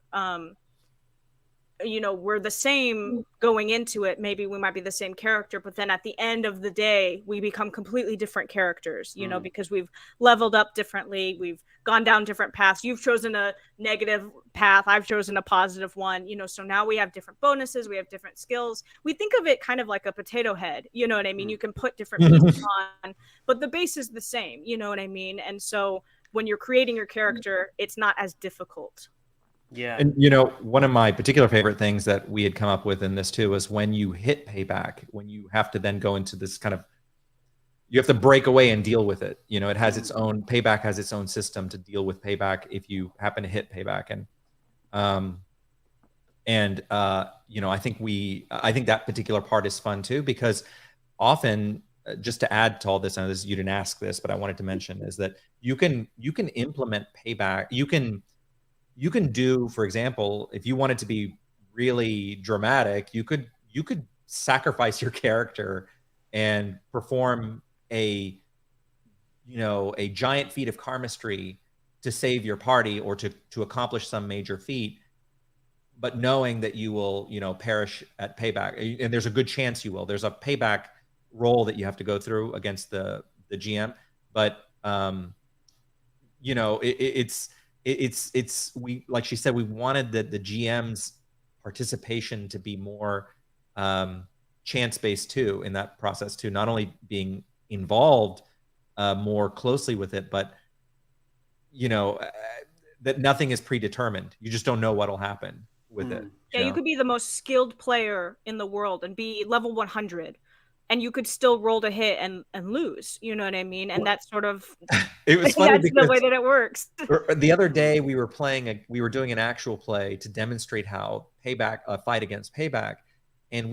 C: you know, we're the same going into it. Maybe we might be the same character, but then at the end of the day, we become completely different characters, you know, because we've leveled up differently. We've gone down different paths. You've chosen a negative path. I've chosen a positive one, you know, so now we have different bonuses. We have different skills. We think of it kind of like a potato head. You know what I mean? You can put different pieces on, but the base is the same. You know what I mean? And so when you're creating your character, it's not as difficult.
A: Yeah.
B: And you know, one of my particular favorite things that we had come up with in this too was when you hit payback, when you have to then go into this kind of, you have to break away and deal with it. You know, it has its own, payback has its own system to deal with payback if you happen to hit payback. You know, I think that particular part is fun too, because often, just to add to all this, and this, you didn't ask this, but I wanted to mention, is that you can implement payback. You can do, for example, if you wanted to be really dramatic, you could sacrifice your character and perform a giant feat of Karmastry to save your party or to accomplish some major feat, but knowing that you will, you know, perish at payback. And there's a good chance you will. There's a payback roll that you have to go through against the GM, but you know, we, like she said, we wanted the GM's participation to be more chance-based too in that process too, not only being involved more closely with it, but you know, that nothing is predetermined. You just don't know what'll happen with it.
C: You could be the most skilled player in the world and be level 100, and you could still roll to hit and lose. You know what I mean? And that's sort of
B: it was funny
C: that's the way that it works.
B: The other day we were doing an actual play to demonstrate how payback, a fight against payback, and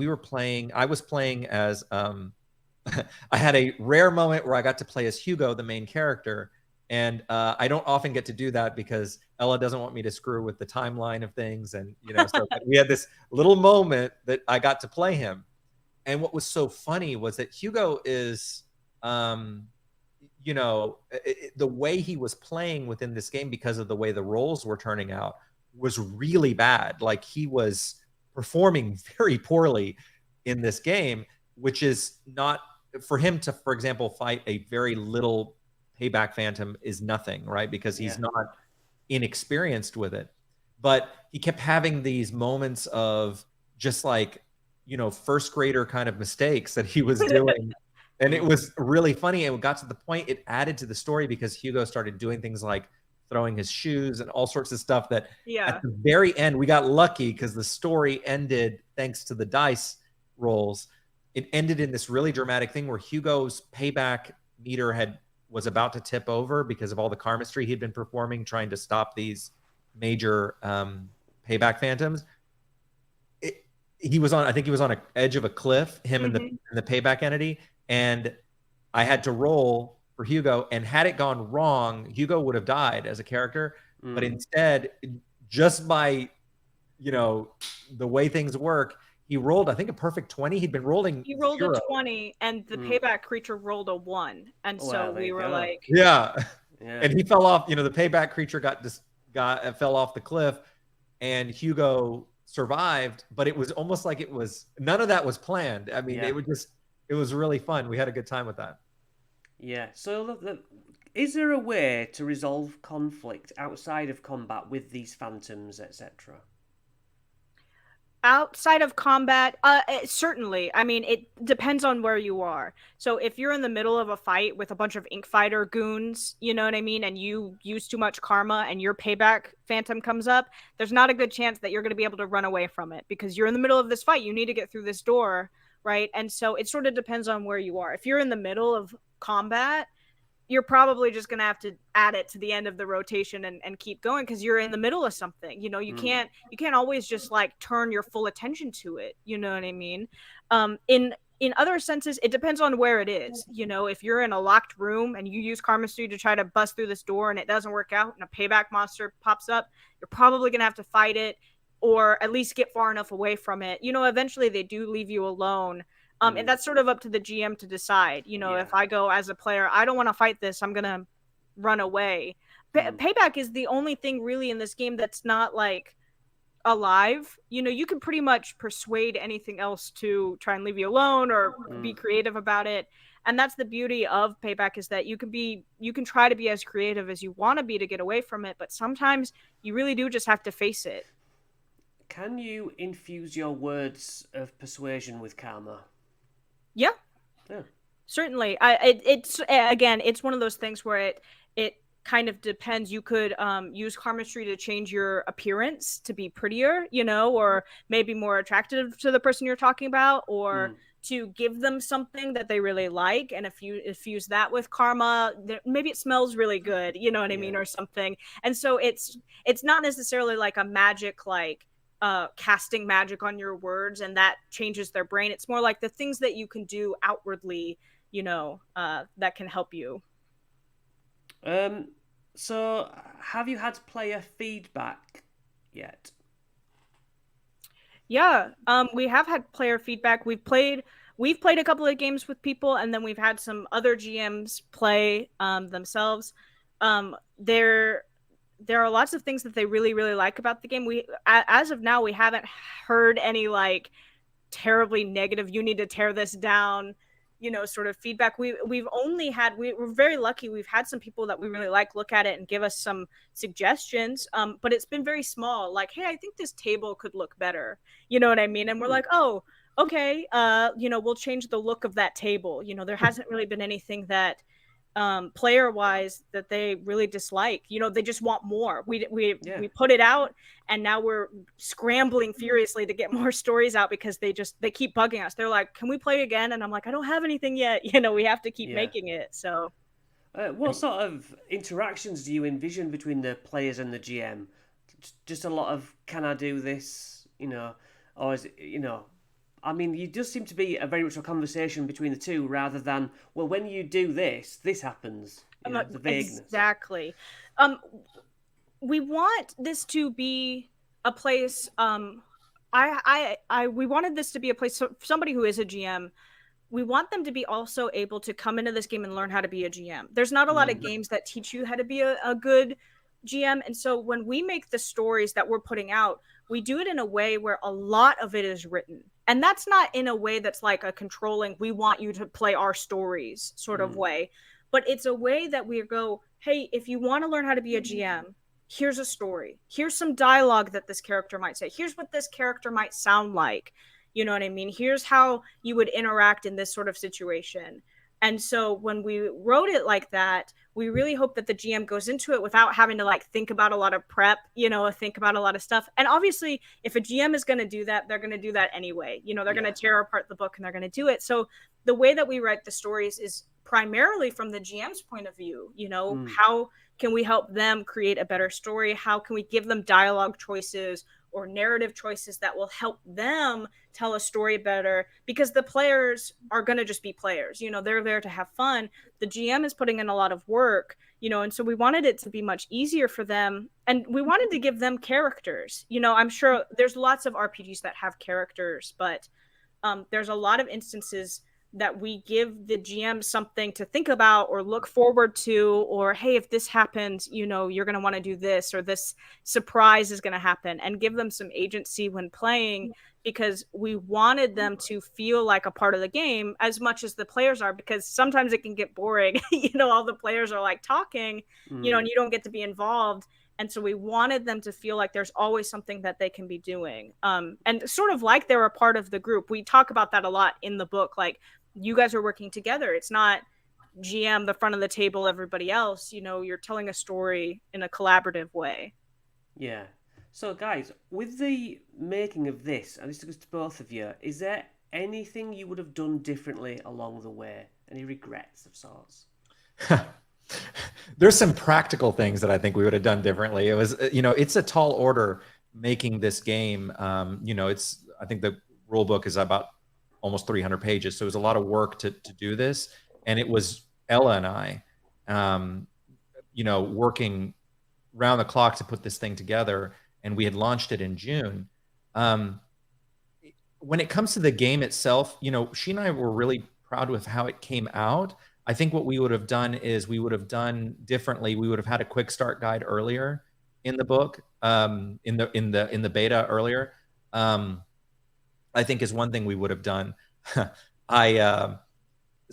B: I was playing as I had a rare moment where I got to play as Hugo, the main character. And I don't often get to do that because Ella doesn't want me to screw with the timeline of things. And, you know, so we had this little moment that I got to play him. And what was so funny was that Hugo is, you know, the way he was playing within this game, because of the way the roles were turning out, was really bad. Like, he was performing very poorly in this game, which is not, for him to, for example, fight a very little payback phantom is nothing, right? Because he's not inexperienced with it. But he kept having these moments of just like, you know, first grader kind of mistakes that he was doing. And it was really funny. And it got to the point, it added to the story because Hugo started doing things like throwing his shoes and all sorts of stuff that at the very end, we got lucky because the story ended thanks to the dice rolls. It ended in this really dramatic thing where Hugo's payback meter was about to tip over because of all the Karmastry he'd been performing trying to stop these major payback phantoms. I think he was on an edge of a cliff, him and the payback entity, and I had to roll for Hugo, and had it gone wrong, Hugo would have died as a character. But instead, just by, you know, the way things work, he rolled, I think, a perfect 20. He rolled zero.
C: A 20, and the payback creature rolled a 1. And so we were like...
B: Yeah. And he fell off. You know, the payback creature fell off the cliff, and Hugo survived. But it was almost like none of that was planned. I mean, it was really fun. We had a good time with that.
A: Yeah. So is there a way to resolve conflict outside of combat with these phantoms, etc.?
C: Outside of combat, certainly. I mean, it depends on where you are. So if you're in the middle of a fight with a bunch of ink fighter goons, you know what I mean, and you use too much karma and your payback phantom comes up, there's not a good chance that you're going to be able to run away from it because you're in the middle of this fight. You need to get through this door, right? And so it sort of depends on where you are. If you're in the middle of combat, you're probably just going to have to add it to the end of the rotation and keep going because you're in the middle of something. You know, you can't always just like turn your full attention to it. You know what I mean? In other senses, it depends on where it is. You know, if you're in a locked room and you use Karmastry to try to bust through this door and it doesn't work out and a payback monster pops up, you're probably going to have to fight it or at least get far enough away from it. You know, eventually they do leave you alone. And that's sort of up to the GM to decide. You know, if I go as a player, I don't want to fight this, I'm going to run away. Payback is the only thing really in this game that's not like alive, you can pretty much persuade anything else to try and leave you alone or be creative about it. And that's the beauty of Payback, is that you can try to be as creative as you want to be to get away from it, but sometimes you really do just have to face it.
A: Can you infuse your words of persuasion with karma?
C: Yeah.
A: Yeah.
C: Certainly. It's again, it's one of those things where it kind of depends. You could use Karmastry to change your appearance to be prettier, or maybe more attractive to the person you're talking about, or to give them something that they really like. And if you infuse that with karma, maybe it smells really good, you know what I mean, or something. And so it's not necessarily like a magic, like casting magic on your words and that changes their brain. It's more like the things that you can do outwardly, that can help you.
A: So have you had player feedback yet?
C: Yeah, we have had player feedback. We've played a couple of games with people, and then we've had some other GMs play themselves. There are lots of things that they really, really like about the game. As of now, we haven't heard any like terribly negative, you need to tear this down, sort of feedback. We've only had, we're very lucky. We've had some people that we really like look at it and give us some suggestions. But it's been very small, like, hey, I think this table could look better. You know what I mean? And we're like, oh, okay, we'll change the look of that table. There hasn't really been anything that player wise that they really dislike. They just want more. We put it out, and now we're scrambling furiously to get more stories out because they keep bugging us. They're like, can we play again? And I'm like, I don't have anything yet. We have to keep making it. So
A: what sort of interactions do you envision between the players and the GM? Just a lot of, can I do this, or is it, I mean, you just seem to be a very much a conversation between the two, rather than, well, when you do this, this happens. The vagueness.
C: Exactly. We want this to be a place. We wanted this to be a place for somebody who is a GM. We want them to be also able to come into this game and learn how to be a GM. There's not a lot of games that teach you how to be a good GM. And so when we make the stories that we're putting out, we do it in a way where a lot of it is written. And that's not in a way that's like a controlling, we want you to play our stories sort of way. But it's a way that we go, hey, if you want to learn how to be a GM, here's a story. Here's some dialogue that this character might say. Here's what this character might sound like. You know what I mean? Here's how you would interact in this sort of situation. And so when we wrote it like that, we really hope that the GM goes into it without having to like think about a lot of prep, think about a lot of stuff. And obviously, if a GM is going to do that, they're going to do that anyway. They're going to tear apart the book and they're going to do it. So the way that we write the stories is primarily from the GM's point of view. How can we help them create a better story? How can we give them dialogue choices or narrative choices that will help them tell a story better? Because the players are going to just be players. They're there to have fun. The GM is putting in a lot of work, and so we wanted it to be much easier for them. And we wanted to give them characters. I'm sure there's lots of RPGs that have characters, but there's a lot of instances that we give the GM something to think about or look forward to, or, hey, if this happens, you're going to want to do this, or this surprise is going to happen, and give them some agency when playing, because we wanted them to feel like a part of the game as much as the players are, because sometimes it can get boring. All the players are like talking, and you don't get to be involved. And so we wanted them to feel like there's always something that they can be doing. And sort of like they're a part of the group. We talk about that a lot in the book. Like, you guys are working together. It's not GM, the front of the table, everybody else. You're telling a story in a collaborative way.
A: Yeah. So, guys, with the making of this, and this goes to both of you, is there anything you would have done differently along the way? Any regrets of sorts?
B: There's some practical things that I think we would have done differently. It was, it's a tall order making this game. I think the rule book is about almost 300 pages. So it was a lot of work to do this. And it was Ella and I, working round the clock to put this thing together. And we had launched it in June. When it comes to the game itself, she and I were really proud with how it came out. I think what we would have done is we would have done differently. We would have had a quick start guide earlier. in the book, in the beta earlier, I think is one thing we would have done. I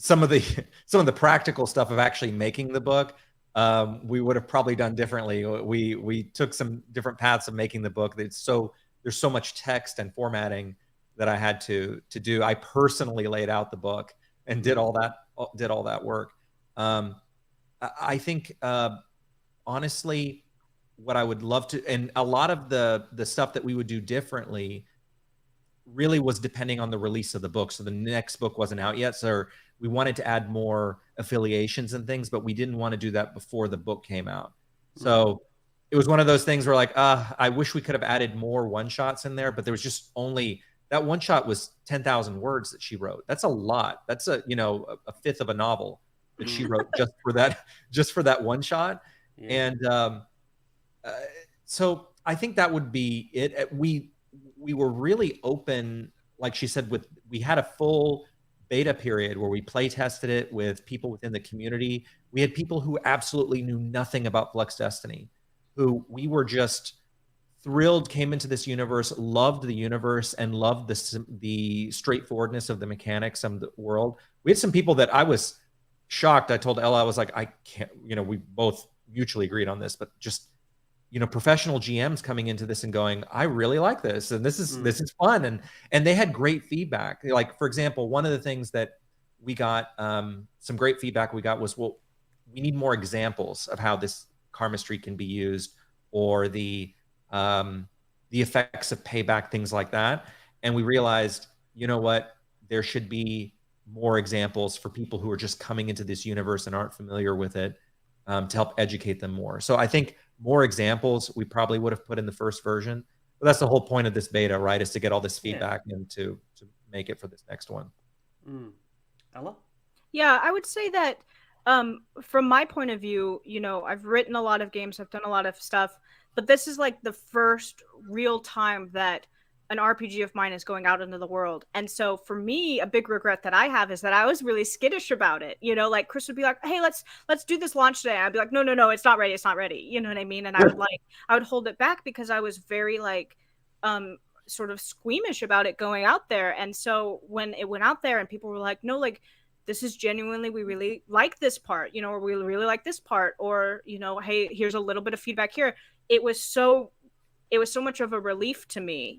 B: some of the practical stuff of actually making the book, we would have probably done differently. We took some different paths of making the book. There's so much text and formatting that I had to do. I personally laid out the book and did all that work. I think honestly, what I would love to, and a lot of the stuff that we would do differently really was depending on the release of the book. So the next book wasn't out yet, so we wanted to add more affiliations and things, but we didn't want to do that before the book came out. So it was one of those things where like, I wish we could have added more one-shots in there, but there was just only, that one shot was 10,000 words that she wrote. That's a lot. That's a fifth of a novel that she wrote just for that one shot. Yeah. And so I think that would be it. We were really open, like she said, we had a full beta period where we play tested it with people within the community. We had people who absolutely knew nothing about Flux Destiny, who we were just thrilled, came into this universe, loved the universe, and loved the straightforwardness of the mechanics of the world. We had some people that I was shocked. I told Ella, I was like, I can't, we both mutually agreed on this, but just, professional GMs coming into this and going, I really like this, and this is fun, and they had great feedback. Like, for example, one of the things that we got, some great feedback we got was, well, we need more examples of how this Karmastry can be used, or the effects of payback, things like that. And we realized, what, there should be more examples for people who are just coming into this universe and aren't familiar with it, to help educate them more. So I think more examples we probably would have put in the first version, but that's the whole point of this beta, right? Is to get all this feedback and to make it for this next one.
A: Ella?
C: Yeah, I would say that from my point of view, I've written a lot of games, I've done a lot of stuff, but this is like the first real time that an RPG of mine is going out into the world. And so for me, a big regret that I have is that I was really skittish about it. Like Chris would be like, hey, let's do this launch today. I'd be like, no, it's not ready. It's not ready. You know what I mean? And I would hold it back because I was very sort of squeamish about it going out there. And so when it went out there and people were like, no, this is genuinely, we really like this part, or we really like this part, or, hey, here's a little bit of feedback here. It was so much of a relief to me,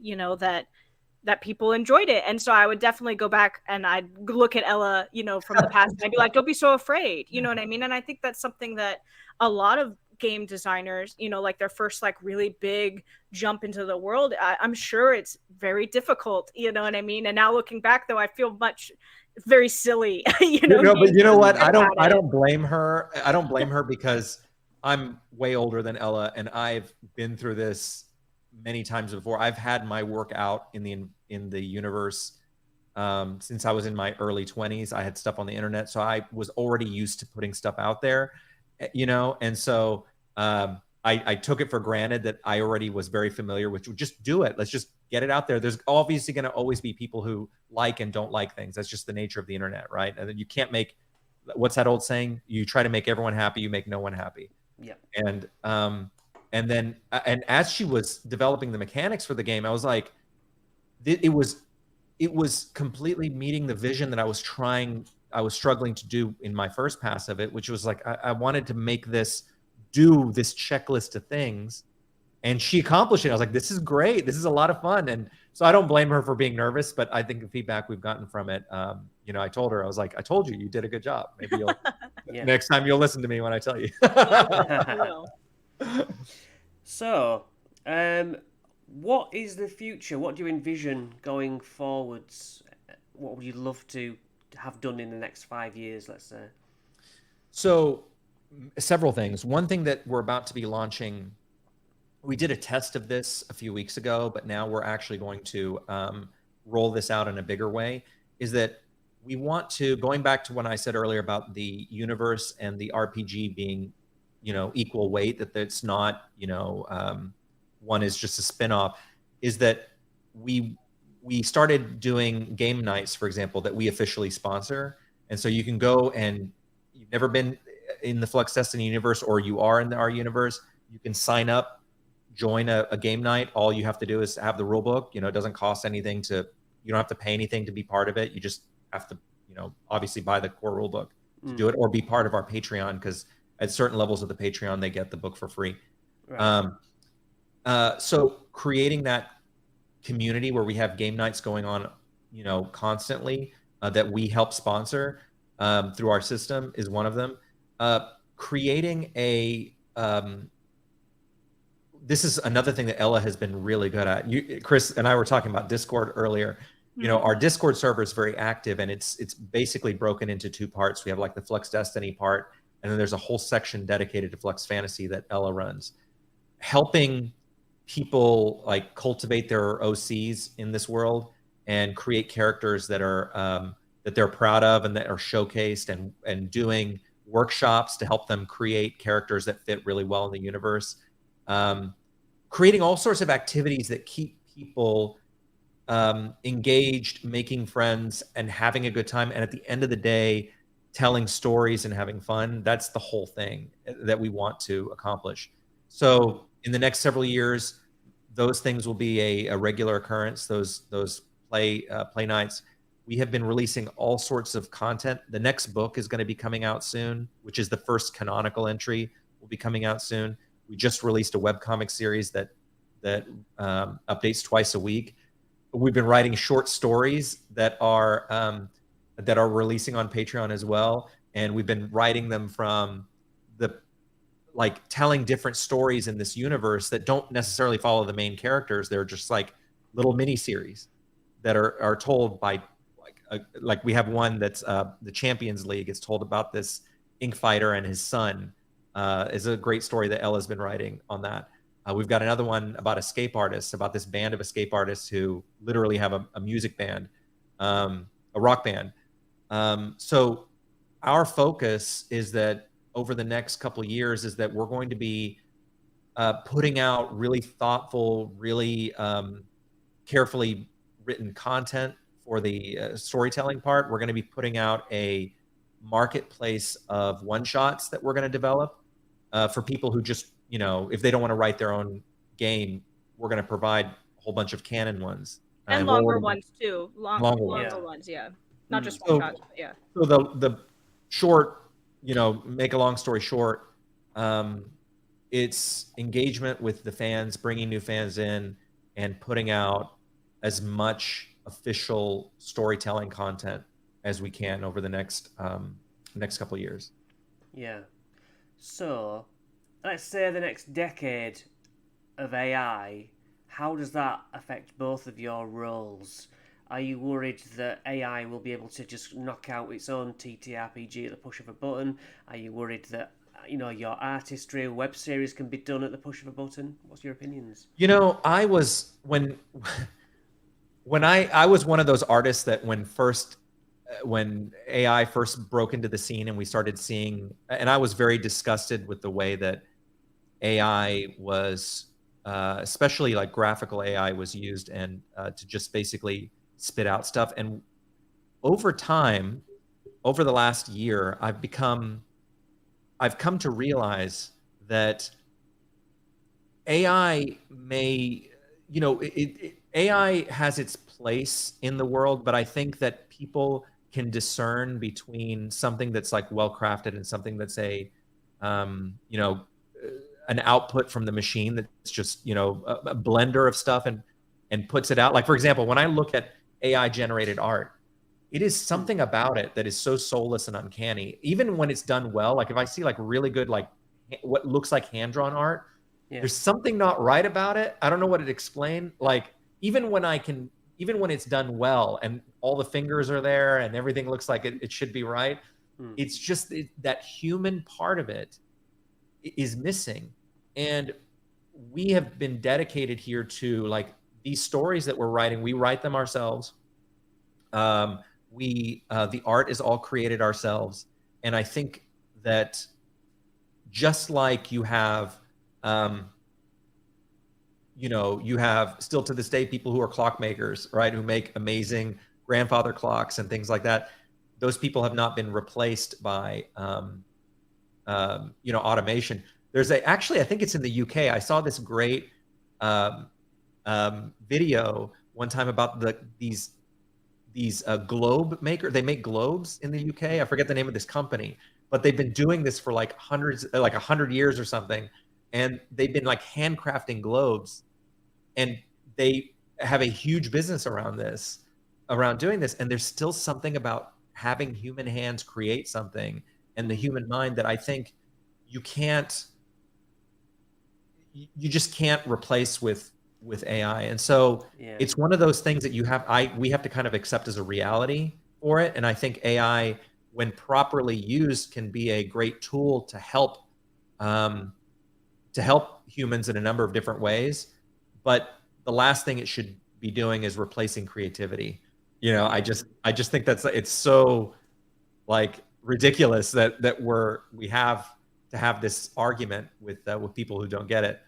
C: that people enjoyed it. And so I would definitely go back and I'd look at Ella, from the past, and I'd be like, don't be so afraid. You know what I mean? And I think that's something that a lot of game designers, their first really big jump into the world, I'm sure it's very difficult, you know what I mean? And now looking back, though, I feel very silly,
B: but you know what? I don't blame her. I don't blame her because I'm way older than Ella, and I've been through this many times before. I've had my work out in the universe since I was in my early 20s. I had stuff on the internet, so I was already used to putting stuff out there, and so I took it for granted that I already was very familiar with, just do it. Let's just get it out there. There's obviously going to always be people who like and don't like things. That's just the nature of the internet, right? And then you can't make, what's that old saying? You try to make everyone happy, you make no one happy.
A: Yeah.
B: And then as she was developing the mechanics for the game, I was like, it was completely meeting the vision that I was struggling to do in my first pass of it, which was like, I wanted to make do this checklist of things, and she accomplished it. I was like, this is great. This is a lot of fun. And so I don't blame her for being nervous, but I think the feedback we've gotten from it, I told her, I was like, I told you did a good job. Maybe you'll next time you'll listen to me when I tell you.
A: So, what is the future? What do you envision going forwards? What would you love to have done in the next 5 years, let's say?
B: So, several things. One thing that we're about to be launching, we did a test of this a few weeks ago, but now we're actually going to roll this out in a bigger way, is that we want to, going back to when I said earlier about the universe and the RPG being, equal weight, that it's not, one is just a spin-off, is that we started doing game nights, for example, that we officially sponsor. And so you can go, and you've never been in the Flux Destiny universe, or you are in our universe, you can sign up join a game night, all you have to do is have the rule book. You know, it doesn't cost anything to, you don't have to pay anything to be part of it. You just have to, you know, obviously buy the core rule book to do it, or be part of our Patreon, because at certain levels of the Patreon, they get the book for free.
A: Right.
B: So creating that community where we have game nights going on, you know, constantly, that we help sponsor through our system is one of them. Creating a this is another thing that Ella has been really good at. Chris and I were talking about Discord earlier. You know, our Discord server is very active, and it's basically broken into two parts. We have like the Flux Destiny part, and then there's a whole section dedicated to Flux Fantasy that Ella runs, helping people like cultivate their OCs in this world and create characters that are that they're proud of and that are showcased, and doing workshops to help them create characters that fit really well in the universe. Creating all sorts of activities that keep people engaged, making friends, and having a good time. And at the end of the day, telling stories and having fun. That's the whole thing that we want to accomplish. So in the next several years, those things will be a regular occurrence. Those play nights. We have been releasing all sorts of content. The next book is going to be coming out soon, which is the first canonical entry, will be coming out soon. We just released a webcomic series that updates twice a week. We've been writing short stories that are releasing on Patreon as well, and we've been writing them from the like telling different stories in this universe that don't necessarily follow the main characters. They're just like little mini series that are told by like we have one that's the Champions League. It's told about this ink fighter and his son. Is a great story that Ella's been writing on that. We've got another one about escape artists, about this band of escape artists who literally have a music band, a rock band. So our focus is that over the next couple of years is that we're going to be putting out really thoughtful, really carefully written content for the storytelling part. We're going to be putting out a marketplace of one-shots that we're going to develop for people who just, you know, if they don't want to write their own game, we're going to provide a whole bunch of canon ones.
C: And longer ones too. Longer ones, yeah. Not just one shots, but yeah.
B: So the short, you know, make a long story short, it's engagement with the fans, bringing new fans in, and putting out as much official storytelling content as we can over the next couple of years.
A: Yeah. So, let's say the next decade of AI, how does that affect both of your roles? Are you worried that AI will be able to just knock out its own TTRPG at the push of a button? Are you worried that, you know, your artistry web series can be done at the push of a button? What's your opinions?
B: You know, I was when I was one of those artists that when AI first broke into the scene and we started seeing, and I was very disgusted with the way that AI was, especially like graphical AI was used, and to just basically spit out stuff. And over time, over the last year, I've come to realize that AI may, you know, AI has its place in the world, but I think that people can discern between something that's like well crafted and something that's a, you know, an output from the machine that's just, you know, a blender of stuff and puts it out. Like, for example, when I look at AI generated art, it is something about it that is so soulless and uncanny. Even when it's done well, like if I see like really good, like what looks like hand-drawn art, there's something not right about it. I don't know what to explain. Like even when it's done well and all the fingers are there and everything looks like it should be right, it's just that human part of it is missing. And we have been dedicated here to like these stories that we're writing. We write them ourselves. The art is all created ourselves. And I think that just like you have, you know, you have still to this day people who are clockmakers, right, who make amazing grandfather clocks and things like that. Those people have not been replaced by, you know, automation. There's actually, I think it's in the UK. I saw this great video one time about these globe maker. They make globes in the UK. I forget the name of this company, but they've been doing this for like 100 years or something. And they've been like handcrafting globes, and they have a huge business around doing this. And there's still something about having human hands create something and the human mind that I think you just can't replace with AI. And so it's one of those things that we have to kind of accept as a reality for it. And I think AI, when properly used, can be a great tool to help humans in a number of different ways. But the last thing it should be doing is replacing creativity. I just think it's so like ridiculous that we have to have this argument with people who don't get it.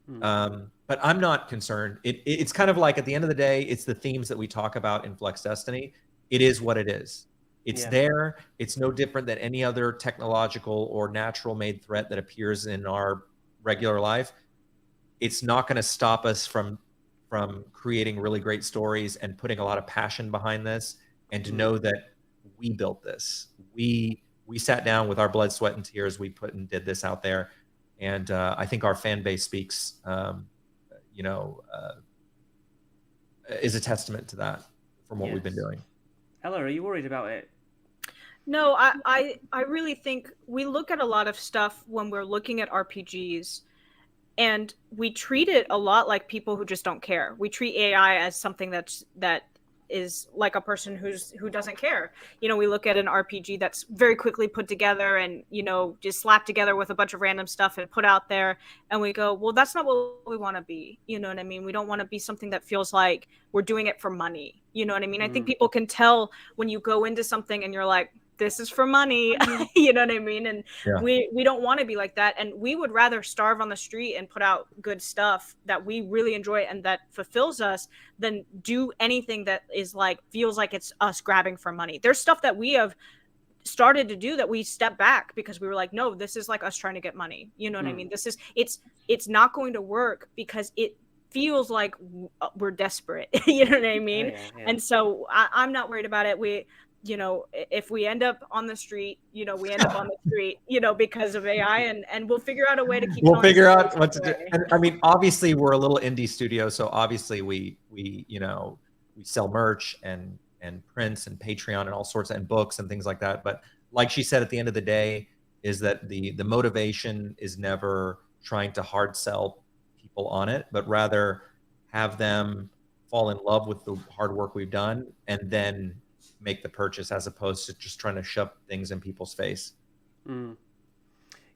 B: But I'm not concerned. It's kind of like, at the end of the day, it's the themes that we talk about in Flux Destiny. It is what it is. It's there. It's no different than any other technological or natural made threat that appears in our regular life. It's not going to stop us from creating really great stories and putting a lot of passion behind this, and to know that we built this. We sat down with our blood, sweat, and tears. We put and did this out there. And I think our fan base speaks, is a testament to that from what we've been doing.
A: Ella, are you worried about it?
C: No, I really think we look at a lot of stuff when we're looking at RPGs, and we treat it a lot like people who just don't care. We treat AI as something that is like a person who doesn't care. We look at an RPG that's very quickly put together and, just slapped together with a bunch of random stuff and put out there, and we go, well, that's not what we want to be. You know what I mean? We don't want to be something that feels like we're doing it for money. You know what I mean? I think people can tell when you go into something and you're like, this is for money. You know what I mean? And we don't want to be like that. And we would rather starve on the street and put out good stuff that we really enjoy and that fulfills us than do anything that is like, feels like it's us grabbing for money. There's stuff that we have started to do that we step back because we were like, no, this is like us trying to get money. You know what I mean? It's not going to work because it feels like we're desperate. You know what I mean? And so I'm not worried about it. If we end up on the street, we end up on the street, because of AI, and we'll figure out a way to keep.
B: We'll figure out what to do. And I mean, obviously, we're a little indie studio, so obviously we sell merch and prints and Patreon and all sorts and books and things like that. But like she said, at the end of the day, is that the motivation is never trying to hard sell people on it, but rather have them fall in love with the hard work we've done and then make the purchase, as opposed to just trying to shove things in people's face.
A: In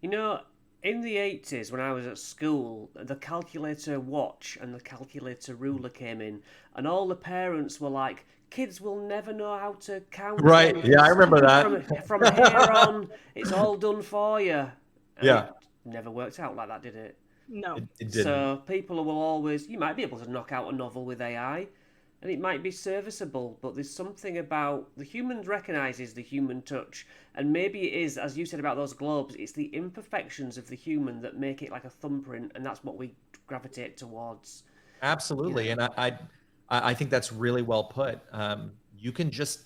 A: the 80s, when I was at school, the calculator watch and the calculator ruler came in, and all the parents were like, kids will never know how to count.
B: Right. Yeah, I remember that.
A: From here on, it's all done for you. And it never worked out like that, did it?
C: No.
B: It didn't.
A: So people will always, you might be able to knock out a novel with AI, and it might be serviceable, but there's something about the human recognizes the human touch, and maybe it is, as you said about those globes, it's the imperfections of the human that make it like a thumbprint, and that's what we gravitate towards.
B: Absolutely, and I think that's really well put. You can just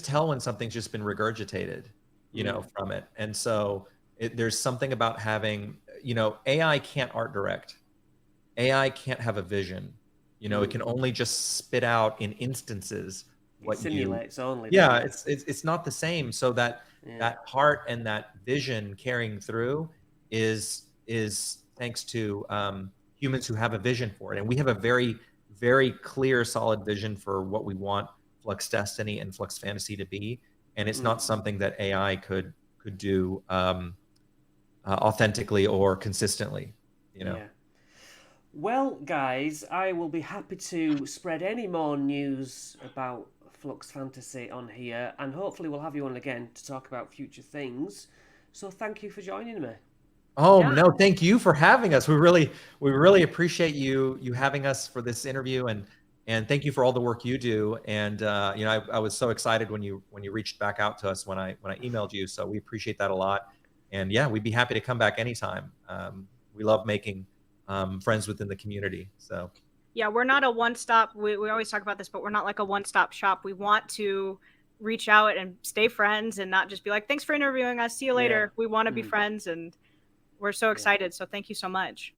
B: tell when something's just been regurgitated, from it, and so there's something about having, AI can't art direct, AI can't have a vision. It can only just spit out in instances what
A: it simulates only.
B: Yeah, it's not the same. So that heart and that vision carrying through is thanks to humans who have a vision for it, and we have a very, very clear, solid vision for what we want Flux Destiny and Flux Fantasy to be, and it's not something that AI could do authentically or consistently.
A: Yeah. Well, guys, I will be happy to spread any more news about Flux Fantasy on here, and hopefully we'll have you on again to talk about future things. So thank you for joining me.
B: Oh, no, thank you for having us. We really appreciate you having us for this interview, and thank you for all the work you do. And I was so excited when you reached back out to us when I emailed you. So we appreciate that a lot. And yeah, we'd be happy to come back anytime. We love making friends within the community. So
C: yeah, we're not a one-stop. We always talk about this, but we're not like a one-stop shop. We want to reach out and stay friends and not just be like, thanks for interviewing us. See you later. We want to be friends, and we're so excited. So thank you so much.